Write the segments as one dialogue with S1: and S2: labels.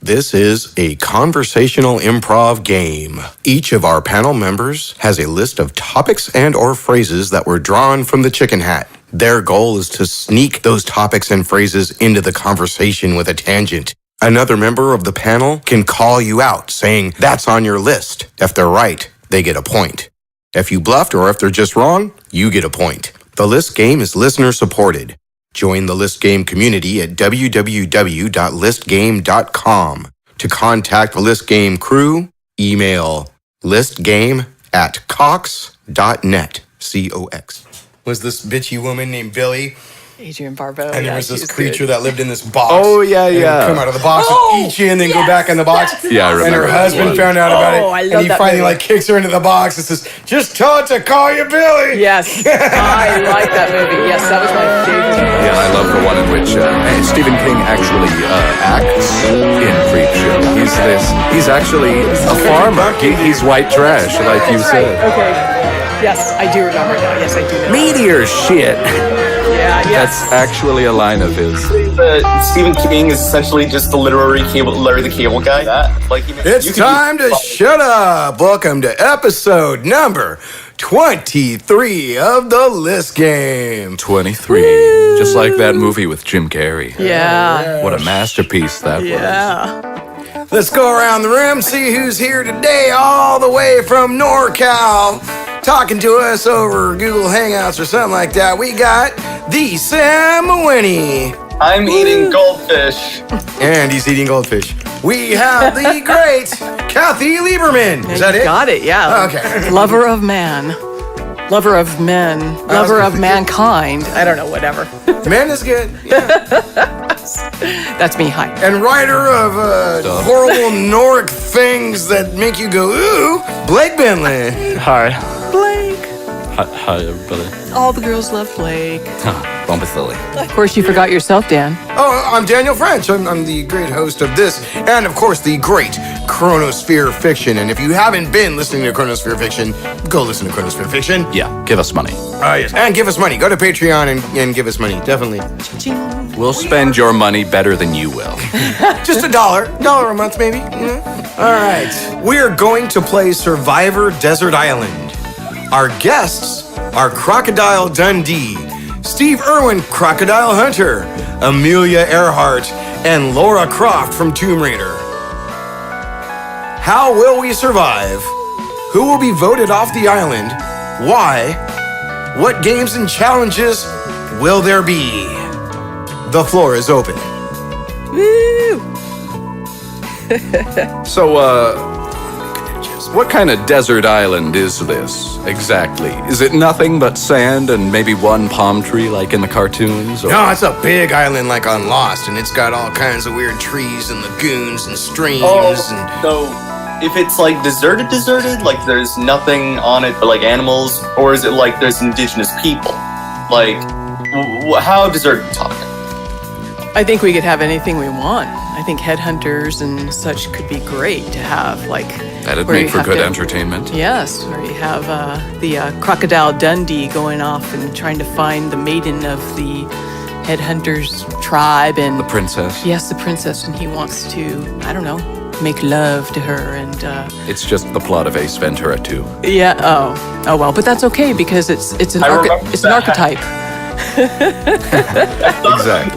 S1: This is a conversational improv game. Each of our panel members has a list of topics and or phrases that were drawn from the chicken hat. Their goal is to sneak those topics and phrases into the conversation with a tangent. Another member of the panel can call you out, saying, "That's on your list." If they're right, they get a point. If you bluffed or if they're just wrong, you get a point. The list game is listener supported. Join the List Game community at www.listgame.com. To contact the List Game crew, email listgame@cox.net. C-O-X. Was this bitchy woman named Billy?
S2: Adrienne Barbeau.
S1: And there was this creature that lived in this box.
S3: Oh, yeah,
S1: and
S3: yeah.
S1: It would come out of the box and eat you and then go back in the box.
S3: Yeah, I remember.
S1: And her husband found out about it.
S2: I love
S1: and he
S2: that
S1: finally
S2: movie.
S1: kicks her into the box and says, "Just tell it to call you Billy."
S2: Yes, I like that movie. Yes, that was my favorite.
S3: Yeah, and I love the one in which Stephen King actually acts in Creepshow. He's actually a farmer. He's white trash, like you
S2: That's right.
S3: said.
S2: Okay. Yes, I do remember now. Yes, I do know.
S3: Meteor shit.
S2: Yeah, yes.
S3: That's actually a line of his.
S4: Stephen King is essentially just the literary Larry the Cable Guy.
S1: It's time to shut up. Welcome to episode number 23 of the List Game.
S3: 23. Just like that movie with Jim Carrey.
S2: Yeah.
S3: What a masterpiece that was.
S2: Yeah.
S1: Let's go around the room, see who's here today, all the way from NorCal, talking to us over Google Hangouts or something like that. We got the Sam Winnie.
S4: I'm eating goldfish.
S1: And he's eating goldfish. We have the great Kathy Lieberman. Is that it?
S2: Got it, yeah.
S1: Okay.
S2: Lover of man. Lover of men. Lover of mankind. I don't know, whatever.
S1: Man is good. Yeah.
S2: That's me, hi.
S1: And writer of horrible Noric things that make you go, ooh, Blake Bentley.
S3: Hi.
S2: Blake.
S3: Hi, everybody.
S2: All the girls love Blake.
S3: Don't be silly.
S2: Of course, you forgot yourself, Dan.
S1: Oh, I'm Daniel French. I'm the great host of this, and of course, the great Chronosphere Fiction. And if you haven't been listening to Chronosphere Fiction, go listen to Chronosphere Fiction.
S3: Yeah, give us money.
S1: Yes. And give us money. Go to Patreon and give us money. Definitely.
S3: We'll spend your money better than you will.
S1: Just $1 a month, maybe. You know? All right. We're going to play Survivor Desert Island. Our guests are Crocodile Dundee, Steve Irwin Crocodile Hunter, Amelia Eirheart, and Lara Croft from Tomb Raider. How will we survive? Who will be voted off the island? Why? What games and challenges will there be? The floor is open.
S2: Woo!
S3: So, what kind of desert island is this exactly? Is it nothing but sand and maybe one palm tree like in the cartoons? Or?
S1: No, it's a big island like on Lost, and it's got all kinds of weird trees and lagoons and streams.
S4: So if it's like deserted, like there's nothing on it but like animals, or is it like there's indigenous people? Like, how deserted are we talking?
S2: I think we could have anything we want. I think headhunters and such could be great to have, like...
S3: That'd
S2: where
S3: make
S2: you
S3: for
S2: have
S3: good
S2: to-
S3: entertainment.
S2: Yes, where you have the Crocodile Dundee going off and trying to find the maiden of the headhunters tribe and...
S3: The princess.
S2: Yes, the princess, and he wants to, I don't know, make love to her and...
S3: It's just the plot of Ace Ventura 2.
S2: Yeah, oh well, but that's okay because it's an archetype.
S3: Exactly.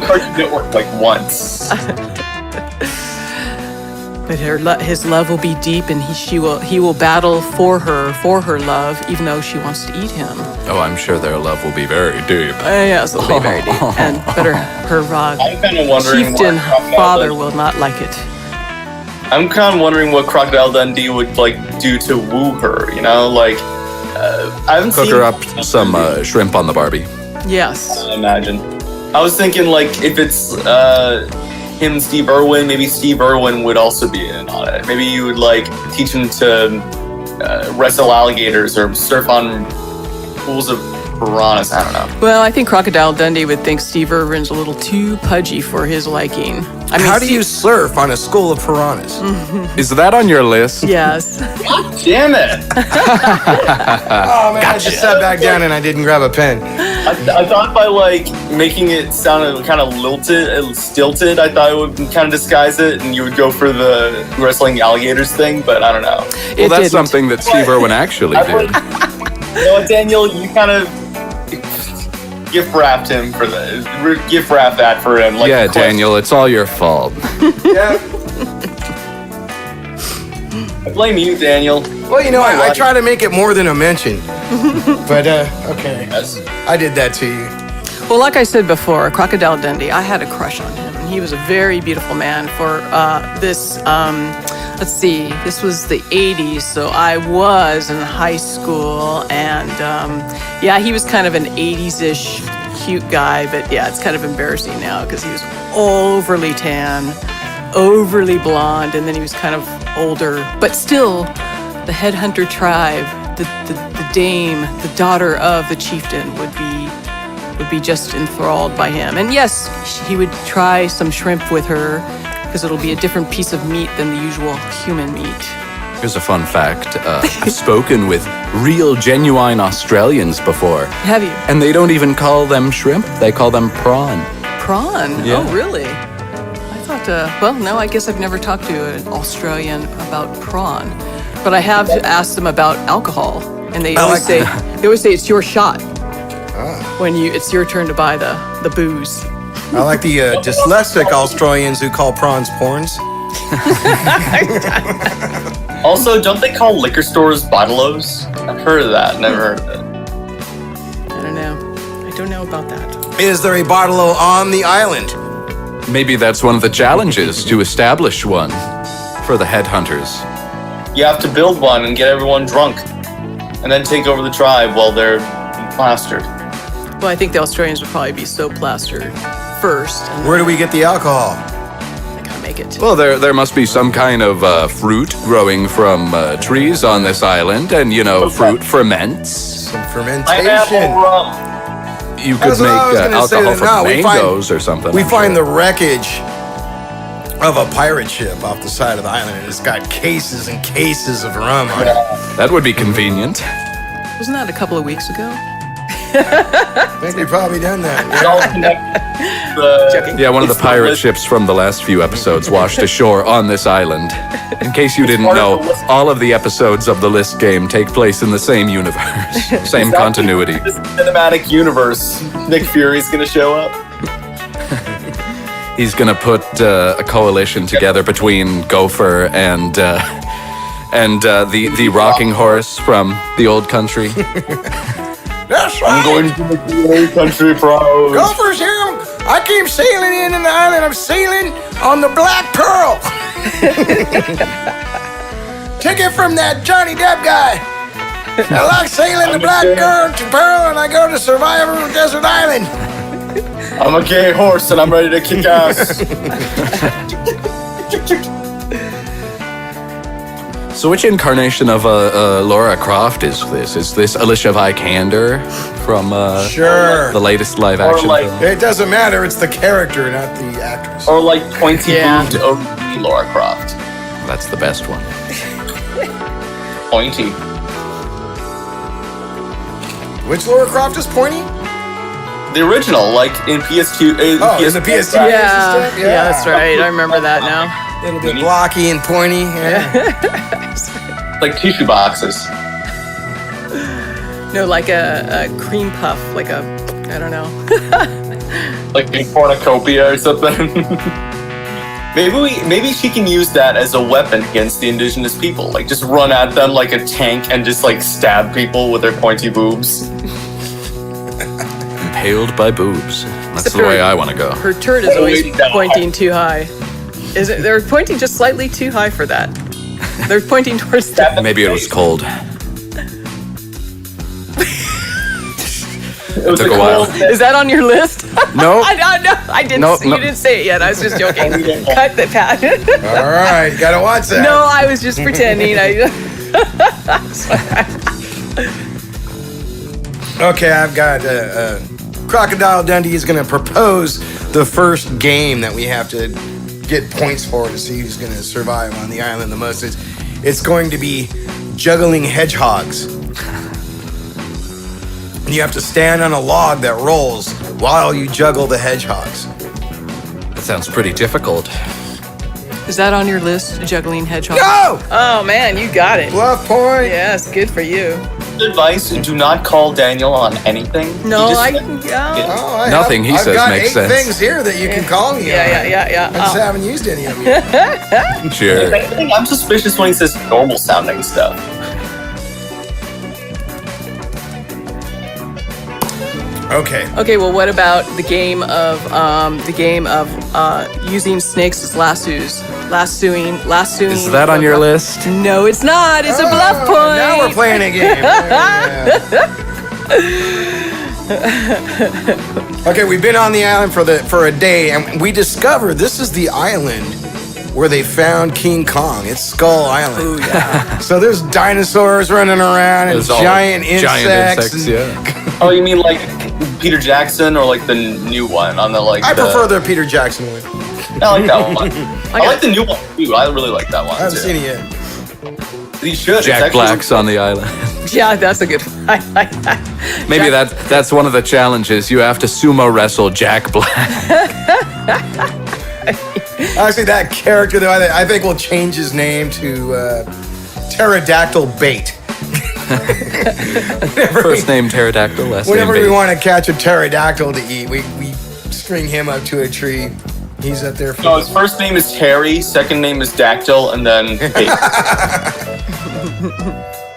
S4: Cartoon Network like once.
S2: But his love will be deep, and he will battle for her love, even though she wants to eat him.
S3: Oh, I'm sure their love will be very deep.
S2: Yes, it'll be very deep. And but her
S4: I'm kind of wondering
S2: chieftain
S4: what Crocodile
S2: father
S4: Dundee-
S2: will not like it.
S4: I'm kind of wondering what Crocodile Dundee would like do to woo her. You know, like I haven't
S3: Cook
S4: seen
S3: her up some shrimp on the Barbie.
S2: Yes.
S4: I imagine. I was thinking like if it's him, Steve Irwin, maybe Steve Irwin would also be in on it. Maybe you would like teach him to wrestle alligators or surf on pools of piranhas. I don't know.
S2: Well, I think Crocodile Dundee would think Steve Irwin's a little too pudgy for his liking. I mean,
S1: How do you surf on a school of piranhas?
S3: Is that on your list?
S2: Yes.
S4: Damn it!
S1: Oh man, I just sat back down and I didn't grab a pen.
S4: I thought by like making it sound kind of stilted, I thought it would kind of disguise it, and you would go for the wrestling alligators thing. But I don't know.
S3: Well, that's something that Steve Irwin actually did.
S4: You know what, Daniel? You kind of gift wrapped him for gift wrap that for him. Like
S3: Yeah, Daniel, it's all your fault.
S4: Yeah. I blame you, Daniel.
S1: Well, you know, I try to make it more than a mention. But, okay.
S4: Yes.
S1: I did that to you.
S2: Well, like I said before, Crocodile Dundee, I had a crush on him. And he was a very beautiful man for this, let's see, this was the 80s, so I was in high school. And, yeah, he was kind of an 80s-ish cute guy. But, yeah, it's kind of embarrassing now because he was overly tan, overly blonde, and then he was kind of older. But still, the headhunter tribe, the dame, the daughter of the chieftain would be just enthralled by him. And yes, he would try some shrimp with her because it'll be a different piece of meat than the usual human meat.
S3: Here's a fun fact. I've spoken with real, genuine Australians before.
S2: Have you?
S3: And they don't even call them shrimp. They call them prawn.
S2: Prawn?
S3: Yeah.
S2: Oh, really? I thought, well, no, I guess I've never talked to an Australian about prawn. But I have asked them about alcohol. And they always say it's your shot when it's your turn to buy the booze.
S1: I like the dyslexic Australians who call prawns porns.
S4: Also, don't they call liquor stores bottle-os? I've heard of that. Never heard of it.
S2: I don't know. I don't know about that.
S1: Is there a bottle on the island?
S3: Maybe that's one of the challenges, to establish one for the headhunters.
S4: You have to build one and get everyone drunk, and then take over the tribe while they're plastered.
S2: Well, I think the Australians would probably be so plastered first, and
S1: Where do we get the alcohol?
S2: they can't make it.
S3: Well, there must be some kind of fruit growing from trees on this island, and, fruit ferments.
S1: Some fermentation.
S4: Pineapple rum.
S3: You could
S1: That's
S3: make
S1: what I was gonna say,
S3: alcohol
S1: that
S3: from
S1: no,
S3: mangoes or something.
S1: We
S3: I'm
S1: find
S3: sure.
S1: the wreckage of a pirate ship off the side of the island, and it's got cases and cases of rum on it.
S3: That would be convenient.
S2: Wasn't that a couple of weeks ago?
S1: I think we've probably done that.
S4: It all connects.
S2: Joking.
S3: Yeah, one of the pirate ships from the last few episodes washed ashore on this island. In case you didn't know, all of the episodes of the list game take place in the same universe, same continuity.
S4: This cinematic universe. Nick Fury's gonna show up.
S3: He's gonna put a coalition together between Gopher and the rocking horse from the old country.
S1: That's
S4: I'm
S1: right.
S4: going to make the old country proud.
S1: Gophers here. I keep sailing in the island. I'm sailing on the Black Pearl. Ticket from that Johnny Depp guy. I like sailing the Black Pearl, and I go to Survivor Desert Island.
S4: I'm a gay horse and I'm ready to kick ass.
S3: So which incarnation of Lara Croft is this? Is this Alicia Vikander from
S1: Sure.
S3: the latest live action
S4: like-
S3: film?
S1: It doesn't matter. It's the character, not the actress.
S4: Or like pointy
S2: Yeah.
S4: boobed over Lara Croft.
S3: That's the best one.
S4: Pointy.
S1: Which Lara Croft is pointy?
S4: The original, like in PS2.
S1: Oh, in the PS2.
S2: Yeah, yeah, that's right. I remember that now.
S1: A little bit blocky and pointy. Yeah.
S4: Like tissue boxes.
S2: No, like a cream puff, like a, I don't know.
S4: Like a cornucopia or something. Maybe she can use that as a weapon against the indigenous people. Like just run at them like a tank and just like stab people with their pointy boobs.
S3: Impaled by boobs. That's
S2: Except
S3: the way
S2: her-
S3: I want to go.
S2: Her turret is always
S4: Wait, no.
S2: pointing too high. Is it? They're pointing just slightly too high for that. They're pointing towards the.
S3: Maybe it was cold.
S4: It was
S3: took a while.
S2: Is that on your list?
S3: No.
S2: I don't know. I didn't.
S3: No,
S2: see,
S3: no.
S2: You didn't say it yet. I was just joking. Cut the pat.
S1: All right, you gotta watch that.
S2: No, I was just pretending.
S1: Okay, I've got Crocodile Dundee is going to propose the first game that we have to get points for to see who's going to survive on the island the most. It's going to be juggling hedgehogs. And you have to stand on a log that rolls while you juggle the hedgehogs.
S3: That sounds pretty difficult.
S2: Is that on your list, juggling hedgehogs?
S1: No!
S2: Oh, man, you got it.
S1: Bluff point.
S2: Yes, good for you.
S4: Advice: do not call Daniel on anything.
S2: No,
S4: He just-
S1: Oh,
S3: Nothing he says makes sense.
S1: I've got 8 things here that you can call me on.
S2: Yeah.
S1: I just haven't used any of them yet.
S3: Sure.
S4: If anything, I'm suspicious when he says normal sounding stuff.
S1: Okay.
S2: Okay, well, what about the game of using snakes as lassos? Lassoing.
S3: Is that on your list?
S2: No, it's not. It's a bluff point.
S1: Now we're playing a game. Okay, we've been on the island for a day, and we discovered this is the island where they found King Kong. It's Skull Island.
S2: Ooh, yeah.
S1: So there's dinosaurs running around and
S3: There's all
S1: giant insects. and-
S3: yeah.
S4: Oh, you mean like Peter Jackson or like the new one on the like?
S1: I prefer the Peter Jackson one.
S4: I like that one. I like the new one too. I really like that one.
S1: I haven't
S4: too.
S1: seen it yet.
S4: You should. It's
S3: Jack
S4: actually-
S3: Black's on the island.
S2: Yeah, that's a good one. I like that.
S3: Maybe that's one of the challenges. You have to sumo wrestle Jack Black.
S1: Actually, that character, though, I think we'll change his name to Pterodactyl Bait.
S3: First name Pterodactyl, last name
S1: Whenever we
S3: Bait.
S1: want to catch a pterodactyl to eat, we string him up to a tree. He's up there.
S4: No, his first name is Terry. Second name is Dactyl, and then.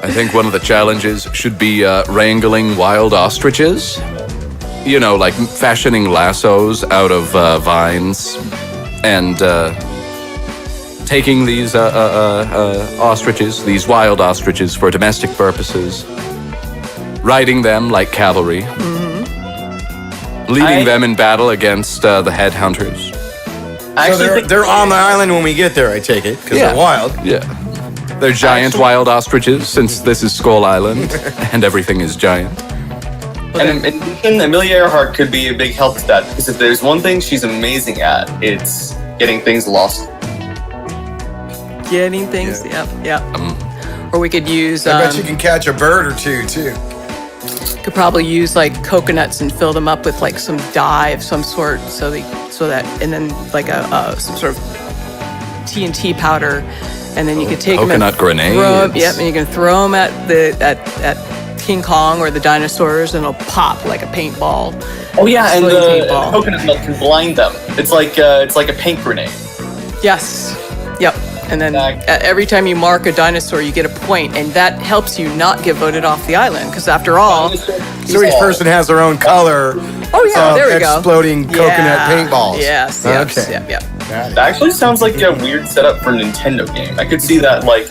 S3: I think one of the challenges should be wrangling wild ostriches. You know, like fashioning lassos out of vines and taking these ostriches, these wild ostriches, for domestic purposes, riding them like cavalry, leading them in battle against the headhunters.
S1: So they're on the island when we get there, I take it, because they're wild.
S3: Yeah. They're giant wild ostriches, since this is Skull Island, and everything is giant.
S4: And Amelia Eirheart could be a big help to that, because if there's one thing she's amazing at, it's getting things lost.
S2: Getting things. Yep. Or we could use.
S1: I bet you can catch a bird or two, too.
S2: Could probably use like coconuts and fill them up with like some dye of some sort, so that and then like some sort of TNT powder, and then you could take
S3: Coconut
S2: them and
S3: grenades.
S2: and you can throw them at at King Kong or the dinosaurs, and it'll pop like a paintball.
S4: Oh yeah, and
S2: Exploding
S4: the
S2: paintball.
S4: coconut milk can blind them. It's like a paint grenade.
S2: Yes. Yep. And then
S4: Exactly.
S2: every time you mark a dinosaur, you get a point, and that helps you not get voted off the island. Because after all,
S1: So each person has their own color.
S2: oh yeah, there we go.
S1: Exploding coconut
S2: Yeah.
S1: paintballs.
S2: Yes.
S1: Okay.
S2: Yep.
S1: Got it.
S4: That actually sounds like a weird setup for a Nintendo game. I could see that like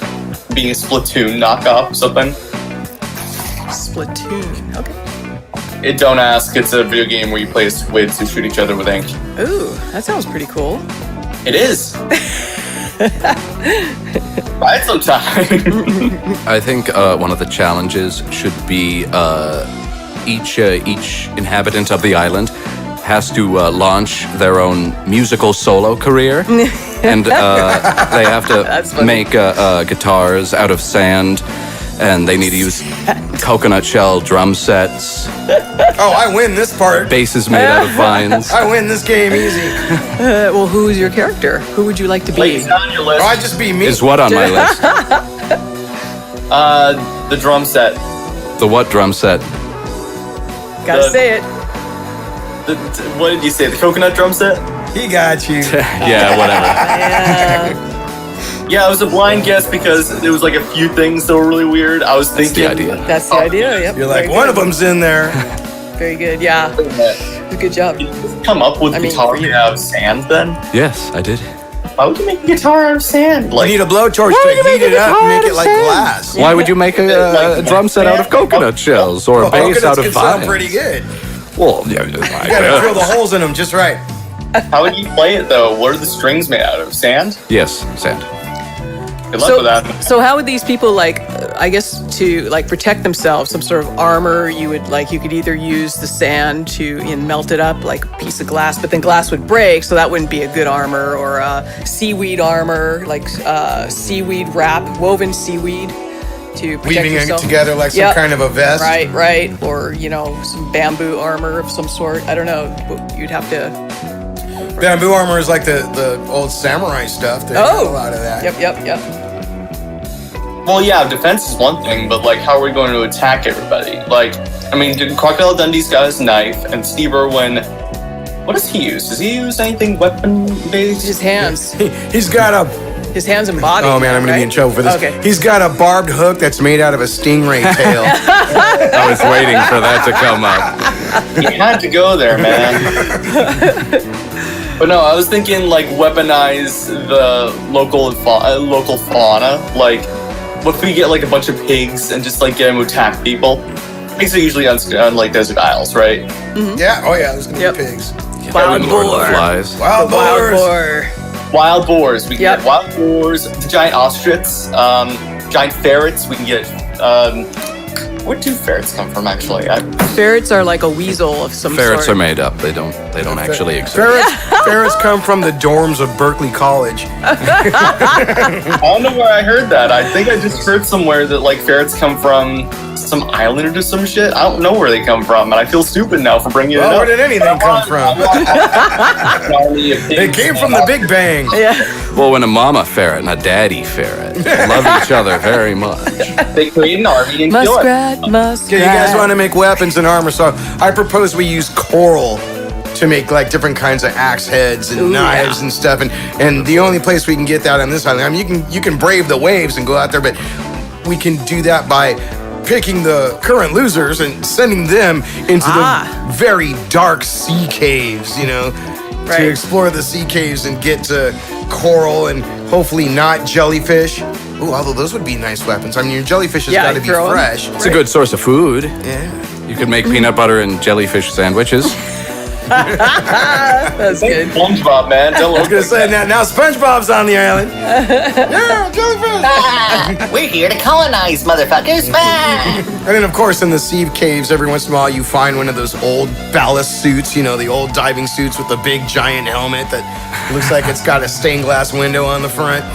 S4: being a Splatoon knockoff or something.
S2: Splatoon. Okay.
S4: Don't ask. It's a video game where you play as squids who shoot each other with ink.
S2: Ooh, that sounds pretty cool.
S4: It is. Buy it sometime.
S3: I think one of the challenges should be each inhabitant of the island has to launch their own musical solo career, and they have
S2: That's
S3: to
S2: funny.
S3: make guitars out of sand, and they need to use coconut shell drum sets,
S1: Oh, I win this part.
S3: basses made out of vines.
S1: I win this game easy.
S2: Well, who's your character? Who would you like to be?
S4: Like, it's not on your list.
S1: Oh, I'd just be me.
S3: Is what on my list?
S4: The drum set.
S3: The what drum set?
S2: Gotta
S4: the-
S2: say it.
S4: What did you say? The coconut drum set?
S1: He got you.
S3: Yeah, whatever.
S2: Yeah.
S4: Yeah, it was a blind guess because there was like a few things that were really weird. I was
S3: That's
S4: thinking.
S3: the idea.
S2: That's the idea. Yep.
S1: You're like,
S2: Very
S1: one
S2: good.
S1: of them's in there.
S2: Very good. Yeah. Good job.
S4: Did you just come up with
S2: I mean,
S4: guitar
S2: for you.
S4: made out of sand then?
S3: Yes, I did.
S4: Why would you make a guitar out of sand?
S1: You need a blowtorch to heat it up and make it like glass.
S3: Why would you make a drum set out of coconut shells or a bass
S1: Coconuts
S3: out of
S1: can sound
S3: vines?
S1: pretty good.
S3: Well, yeah,
S1: You gotta drill the holes in them just right.
S4: How would you play it though? What are the strings made out of? Sand?
S3: yes, sand.
S4: Good luck with that.
S2: So how would these people like? I guess to like protect themselves, some sort of armor. You could either use the sand to melt it up like a piece of glass, but then glass would break, so that wouldn't be a good armor. Or seaweed armor, like seaweed wrap, woven seaweed to protect
S1: Weaving
S2: yourself.
S1: it together like some kind of a vest.
S2: Right. Or some bamboo armor of some sort. I don't know. You'd have to.
S1: Bamboo armor is like the old samurai stuff. They have a lot of that.
S2: Yep.
S4: Well, yeah, defense is one thing, but like, how are we going to attack everybody? Like, I mean, Crocodile Dundee's got his knife, and Steve Irwin, what does he use? Does he use anything weapon-based?
S2: His hands.
S1: He's got
S2: His hands and body.
S1: Oh man, I'm gonna be in trouble for this.
S2: Okay.
S1: He's got a barbed hook that's made out of a stingray tail.
S3: I was waiting for that to come up.
S4: You had to go there, man. But no, I was thinking like weaponize the local fauna. Like, what if we get like a bunch of pigs and just like get them to attack people? Pigs are usually on like desert isles, right?
S2: Mm-hmm.
S1: Yeah. Oh yeah. There's gonna be pigs.
S2: Wild
S3: Lord of the
S2: boar.
S3: Flies.
S1: Wild boars.
S4: Wild boars. We can get wild boars, giant ostriches, giant ferrets. We can get. Where do ferrets come from, actually?
S2: Ferrets are like a weasel of some
S3: Ferrets
S2: sort.
S3: are made up. They don't actually exist.
S1: Ferrets come from the dorms of Berkeley College.
S4: I don't know where I heard that. I think I just heard somewhere that like ferrets come from some island or some shit. I don't know where they come from, and I feel stupid now for bringing it up.
S1: Where did anything come from? They came from the Big Bang.
S2: Yeah.
S3: Well, when a mama ferret and a daddy ferret love each other very much.
S4: They create an army and kill it.
S2: Muskrat.
S1: Okay, you guys want to make weapons and armor, so I propose we use coral to make like different kinds of axe heads and knives and stuff. And the only place we can get that on this island, I mean, you can brave the waves and go out there, but we can do that by picking the current losers and sending them into the very dark sea caves, to explore the sea caves and get to coral and hopefully not jellyfish. Ooh, although those would be nice weapons. I mean, your jellyfish has got to be fresh.
S3: It's a good source of food.
S1: Yeah.
S3: You could make peanut butter and jellyfish sandwiches.
S2: That's good.
S4: SpongeBob, man.
S1: I was gonna say now SpongeBob's on the island. Yeah, jellyfish.
S5: We're here to colonize, motherfuckers.
S1: And then, of course, in the sea caves, every once in a while, you find one of those old ballast suits. The old diving suits with the big giant helmet that looks like it's got a stained glass window on the front.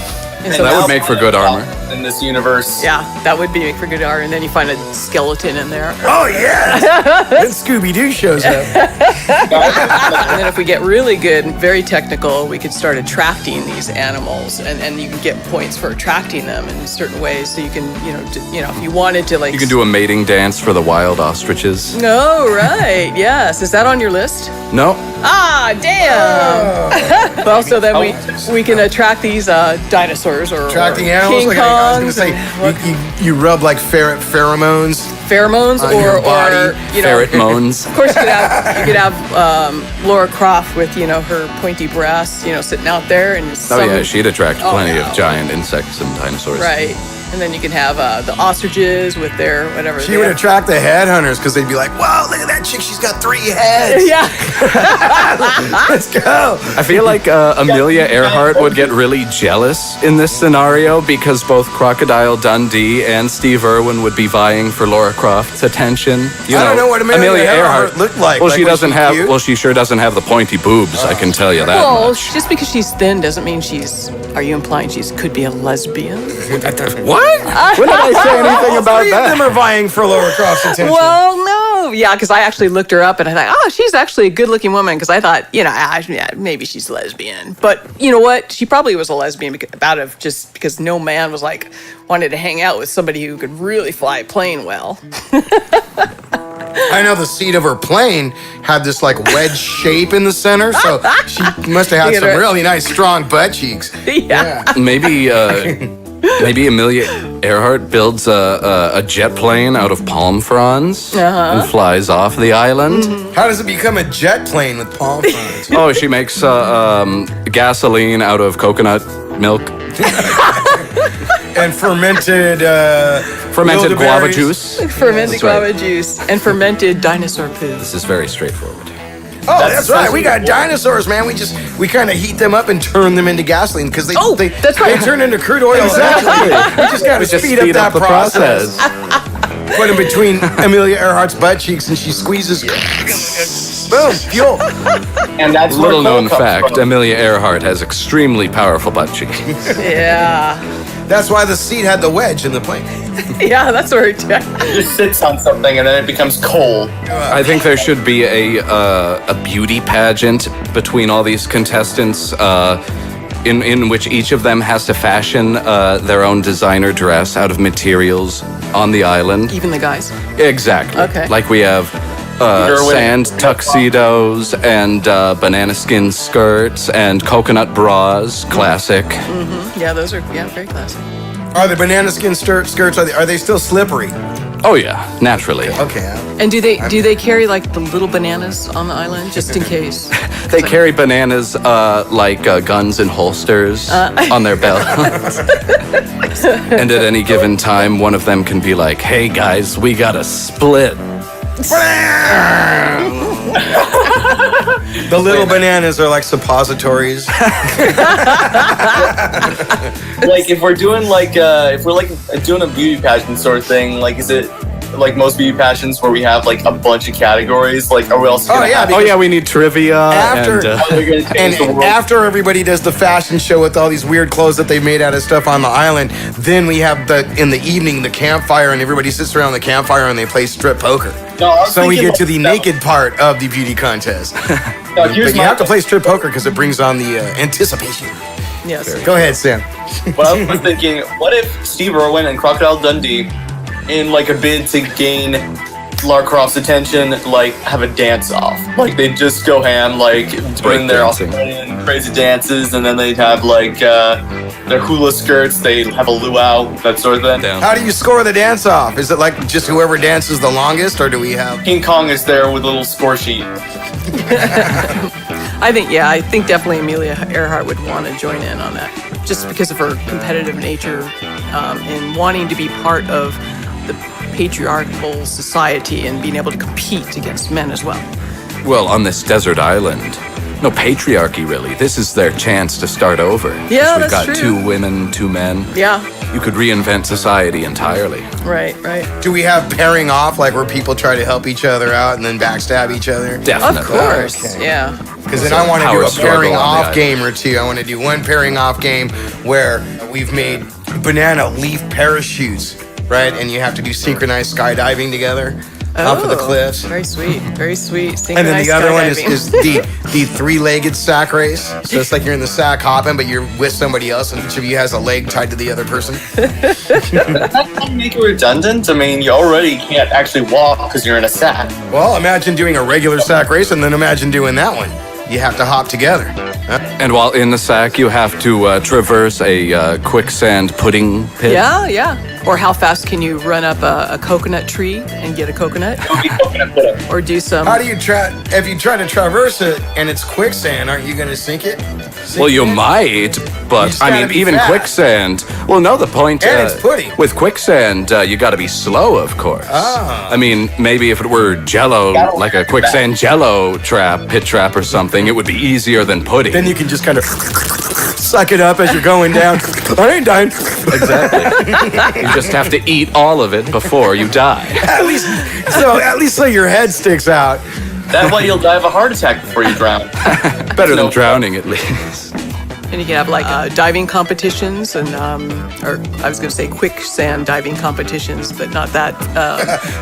S3: That would make for good armor.
S4: In this universe.
S2: Yeah, that would be for good armor. And then you find a skeleton in there.
S1: Oh yeah, then Scooby-Doo shows up.
S2: And then if we get really good and very technical, we could start attracting these animals, and you can get points for attracting them in certain ways. So you can, if you wanted to, like,
S3: You can do a mating dance for the wild ostriches.
S2: Oh, right. Yes. Is that on your list?
S3: No.
S2: Ah, damn. Well, so then we can attract these dinosaurs or
S1: Attracting animals.
S2: King
S1: Like I was
S2: Kongs.
S1: gonna say, you rub like ferret pheromones.
S2: Pheromones
S1: on your body.
S3: Ferret moans.
S2: Of course, you could have Lara Croft with her pointy breasts, sitting out there, and
S3: She'd attract plenty of giant insects and dinosaurs.
S2: Right. And then you can have the ostriches with their whatever.
S1: She would attract the headhunters because they'd be like, "Wow, look at that chick! She's got 3 heads.
S2: Yeah.
S1: Let's go."
S3: I feel like Amelia Eirheart would get really jealous in this scenario because both Crocodile Dundee and Steve Irwin would be vying for Lara Croft's attention.
S1: I don't know what Amelia Eirheart looked like.
S3: Well,
S1: Like,
S3: she
S1: was
S3: doesn't
S1: she
S3: have.
S1: cute?
S3: Well, she sure doesn't have the pointy boobs. I can tell you that
S2: Well,
S3: much.
S2: just because she's thin doesn't mean she's. Are you implying could be a lesbian?
S3: What? When did I say anything about
S1: 3 of them
S3: that?
S1: are vying for Lara Croft's attention.
S2: Well, no. Yeah, because I actually looked her up and I thought, oh, she's actually a good-looking woman. Because I thought, maybe she's lesbian. But you know what? She probably was a lesbian just because no man was like wanted to hang out with somebody who could really fly a plane well.
S1: I know the seat of her plane had this like wedge shape in the center, so she must have had some really nice, strong butt cheeks.
S2: Yeah.
S3: Maybe Amelia Eirheart builds a jet plane out of palm fronds and flies off the island.
S1: How does it become a jet plane with palm fronds?
S3: Oh, she makes gasoline out of coconut milk.
S1: And fermented
S3: Guava
S1: elderberries.
S3: juice.
S2: Fermented
S3: That's right.
S2: guava juice and fermented dinosaur poo.
S3: This is very straightforward.
S1: Oh, that's right. We
S4: essentially
S1: got
S4: what-
S1: dinosaurs, man. We kind of heat them up and turn them into gasoline because they
S2: that's right.
S1: they turn into crude oil.
S3: Exactly.
S1: We just got to speed up that process. Put them between Amelia Earhart's butt cheeks, and she squeezes. Boom, fuel.
S4: And that's where
S3: Little known
S4: coal comes
S3: fact,
S4: from.
S3: Amelia Eirheart has extremely powerful butt cheeks.
S2: Yeah.
S1: That's why the seat had the wedge in the plane.
S2: Yeah, that's where it
S4: Just sits on something and then it becomes coal.
S3: I think there should be a beauty pageant between all these contestants, in which each of them has to fashion their own designer dress out of materials on the island.
S2: Even the guys.
S3: Exactly.
S2: Okay.
S3: Like we have
S4: Irwin
S3: sand tuxedos and banana skin skirts and coconut bras. Classic.
S2: Yeah, those are very classic.
S1: Are the banana skin skirts? Are they still slippery?
S3: Oh yeah, naturally.
S1: Okay.
S2: And do they carry like the little bananas on the island just in case?
S3: They carry bananas like guns and holsters on their belt. And at any given time, one of them can be like, "Hey guys, we gotta split."
S1: The little bananas are like suppositories.
S4: Like if we're doing if we're doing a beauty pageant sort of thing, like is it like most beauty pageants where we have like a bunch of categories? Like are we also gonna have
S3: Oh yeah, we need trivia.
S1: After-
S3: and,
S4: are we gonna change the
S1: And
S4: world?
S1: after everybody does the fashion show with all these weird clothes that they made out of stuff on the island, then we have in the evening the campfire, and everybody sits around the campfire and they play strip poker.
S4: No, I was
S1: So we
S4: thinking
S1: get to the
S4: like-
S1: naked part of the beauty contest.
S4: No, here's
S1: But you
S4: my-
S1: have to play strip poker because it brings on the anticipation.
S2: Yes.
S1: Go ahead, Sam.
S4: But I was thinking, what if Steve Irwin and Crocodile Dundee, in like a bid to gain Lara Croft's attention, like have a dance off? Like they'd just go ham, like doing their
S3: dancing.
S4: Australian crazy dances, and then they'd have like their hula skirts, they'd have a luau, that sort of thing.
S3: Down.
S1: How do you score the dance off? Is it like just whoever dances the longest, or do we have?
S4: King Kong is there with a little score sheet.
S2: I think definitely Amelia Earhart would want to join in on that, just because of her competitive nature and wanting to be part of the patriarchal society and being able to compete against men as well.
S3: Well, on this desert island, no patriarchy really. This is their chance to start over. 'Cause
S2: Yeah,
S3: we've
S2: that's
S3: got
S2: true.
S3: 2 women, 2 men.
S2: Yeah,
S3: You could reinvent society entirely.
S2: right.
S1: Do we have pairing off, like where people try to help each other out and then backstab each other?
S3: Definitely.
S2: Of course,
S1: Okay.
S2: yeah.
S1: Because then I want to do
S3: Power
S1: a
S3: struggle
S1: pairing
S3: on the
S1: off
S3: island.
S1: game or two. I want to do one pairing off game where we've made banana leaf parachutes, right? And you have to do synchronized skydiving together off of the cliffs.
S2: Very sweet, very sweet.
S1: And then the
S2: Synchronized
S1: other one is
S2: skydiving.
S1: the three-legged sack race. So it's like you're in the sack hopping, but you're with somebody else, and each of you has a leg tied to the other person.
S4: That make it redundant? I mean, you already can't actually walk because you're in a sack.
S1: Well, imagine doing a regular sack race, and then imagine doing that one. You have to hop together.
S3: And while in the sack, you have to traverse a quicksand pudding pit.
S2: Yeah. Or how fast can you run up a coconut tree and get a coconut?
S4: It'll be coconut pudding.
S2: Or do some...
S1: How do you try? If you try to traverse it and it's quicksand, aren't you going to sink it?
S3: Well, you might,
S1: You
S3: but
S1: just
S3: I
S1: gotta
S3: mean,
S1: be
S3: even
S1: fast.
S3: quicksand. Well, no, the point.
S1: And it's pudding.
S3: With quicksand, you got to be slow, of course.
S1: Ah.
S3: I mean, maybe if it were Jello,
S4: Gotta
S3: like a
S4: learn
S3: quicksand Jello pit trap or something, it would be easier than pudding.
S1: Then you can just kind of suck it up as you're going down. I ain't dying.
S3: Exactly. You just have to eat all of it before you die.
S1: At least so your head sticks out.
S4: That way you'll die of a heart attack before you drown.
S3: Better than
S4: No.
S3: drowning, at least.
S2: And you can have like diving competitions and, or I was going to say quicksand diving competitions, but not that.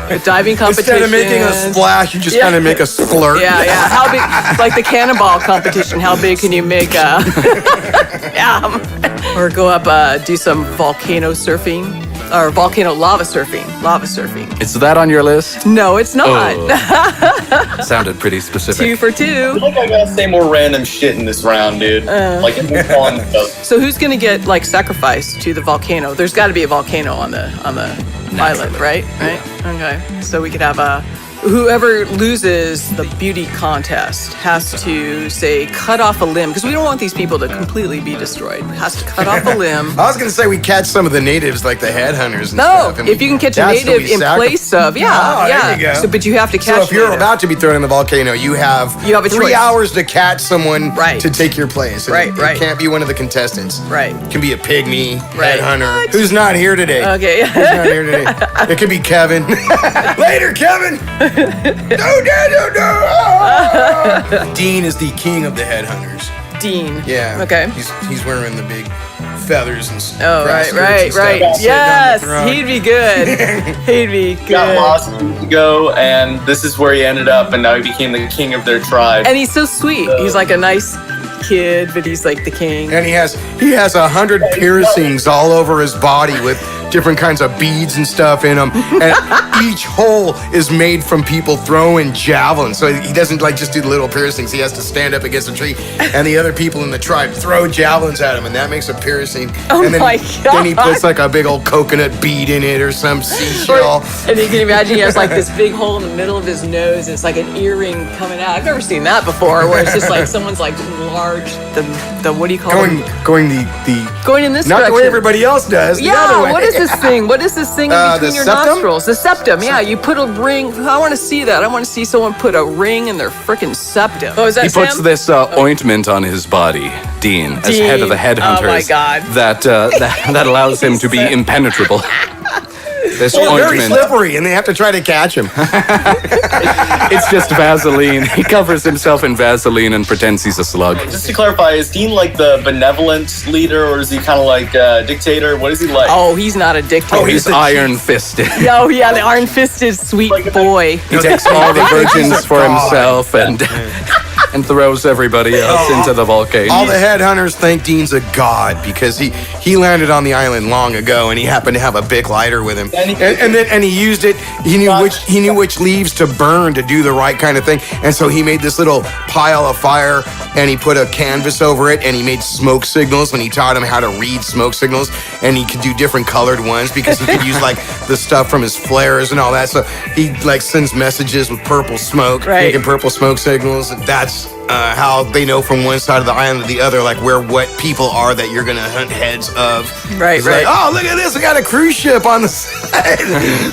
S2: But diving competitions.
S1: Instead of making a splash, you just
S2: Yeah.
S1: kind of make a splurt.
S2: Yeah. How big? Like the cannonball competition. How big can you make? Yeah. Or go up, do some volcano surfing, or volcano lava surfing. Lava surfing.
S3: Is that on your list?
S2: No, it's not.
S3: Oh. Sounded pretty specific.
S2: 2 for
S4: I
S2: 2.
S4: feel like I gotta say more random shit in this round, dude. Like it's been fun.
S2: So who's gonna get like sacrificed to the volcano? There's got to be a volcano on the island, right? Right. Okay. So we could have whoever loses the beauty contest has to say cut off a limb, because we don't want these people to completely be destroyed. Has to cut off a limb.
S1: I was going to say we catch some of the natives like the headhunters and
S2: No,
S1: stuff.
S2: if you can catch a
S1: that's
S2: native
S1: what we
S2: in place of,
S1: There you go.
S2: So, but you have to catch.
S1: So if you're
S2: native.
S1: about to be thrown in the volcano, you have
S2: a
S1: 3
S2: choice.
S1: hours to catch someone
S2: Right.
S1: to take your place. And
S2: Right,
S1: it
S2: right.
S1: can't be one of the contestants.
S2: Right.
S1: It can be a pygmy,
S2: Right.
S1: headhunter, who's not here today.
S2: Okay.
S1: Who's not here today. It could be Kevin. Later, Kevin. No, Dad, no. Dean is the king of the headhunters.
S2: Dean.
S1: Yeah.
S2: Okay.
S1: He's wearing the big feathers and
S2: Oh,
S1: grass
S2: right.
S1: skirts and stuff,
S2: Yes,
S1: sitting on the throne.
S2: he'd be good. He'd be good.
S4: Got lost years ago, and this is where he ended up, and now he became the king of their tribe.
S2: And he's so sweet. He's like a nice kid, but he's like the king.
S1: And he has 100 piercings all over his body with different kinds of beads and stuff in them. And each hole is made from people throwing javelins. So he doesn't like just do the little piercings. He has to stand up against a tree, and the other people in the tribe throw javelins at him, and that makes a piercing.
S2: Oh
S1: and then,
S2: my
S1: Then he
S2: God.
S1: puts like a big old coconut bead in it or some seashell.
S2: And you can imagine he has like this big hole in the middle of his nose. It's like an earring coming out. I've never seen that before, where it's just like someone's like large. The what do you call it?
S1: Going the
S2: Going in this
S1: not
S2: direction.
S1: the way everybody else does. The other
S2: Yeah,
S1: way.
S2: what is this thing? What is this thing in
S1: The
S2: between your
S1: septum?
S2: nostrils? The septum. Yeah, you put a ring. I want to see that. I want to see someone put a ring in their freaking septum. Oh, is that
S3: He puts
S2: Sam?
S3: this ointment on his body, Dean, as head of the
S2: Dean.
S3: headhunters.
S2: Oh my God.
S3: That allows him to be impenetrable. This
S1: Well, very
S3: ointment,
S1: slippery, and they have to try to catch him.
S3: it's just Vaseline. He covers himself in Vaseline and pretends he's a slug.
S4: Just to clarify, is Dean like the benevolent leader, or is he kind of like a dictator? What is he like?
S2: Oh, he's not a dictator.
S3: He's
S1: the
S3: iron-fisted.
S2: Oh, yeah, the iron-fisted sweet boy.
S3: He takes all the virgins for
S1: God.
S3: himself and throws everybody else into the volcano.
S1: All the headhunters think Dean's a god because he landed on the island long ago, and he happened to have a big lighter with him, and he used it. He knew which leaves to burn to do the right kind of thing, and so he made this little pile of fire, and he put a canvas over it, and he made smoke signals, and he taught him how to read smoke signals, and he could do different colored ones because he could use like the stuff from his flares and all that. So he like sends messages with purple smoke,
S2: Right.
S1: making purple smoke signals. And that's how they know from one side of the island to the other, like where what people are that you're gonna hunt heads of.
S2: Right,
S1: It's
S2: right.
S1: Like, oh, look at this! I got a cruise ship on the side.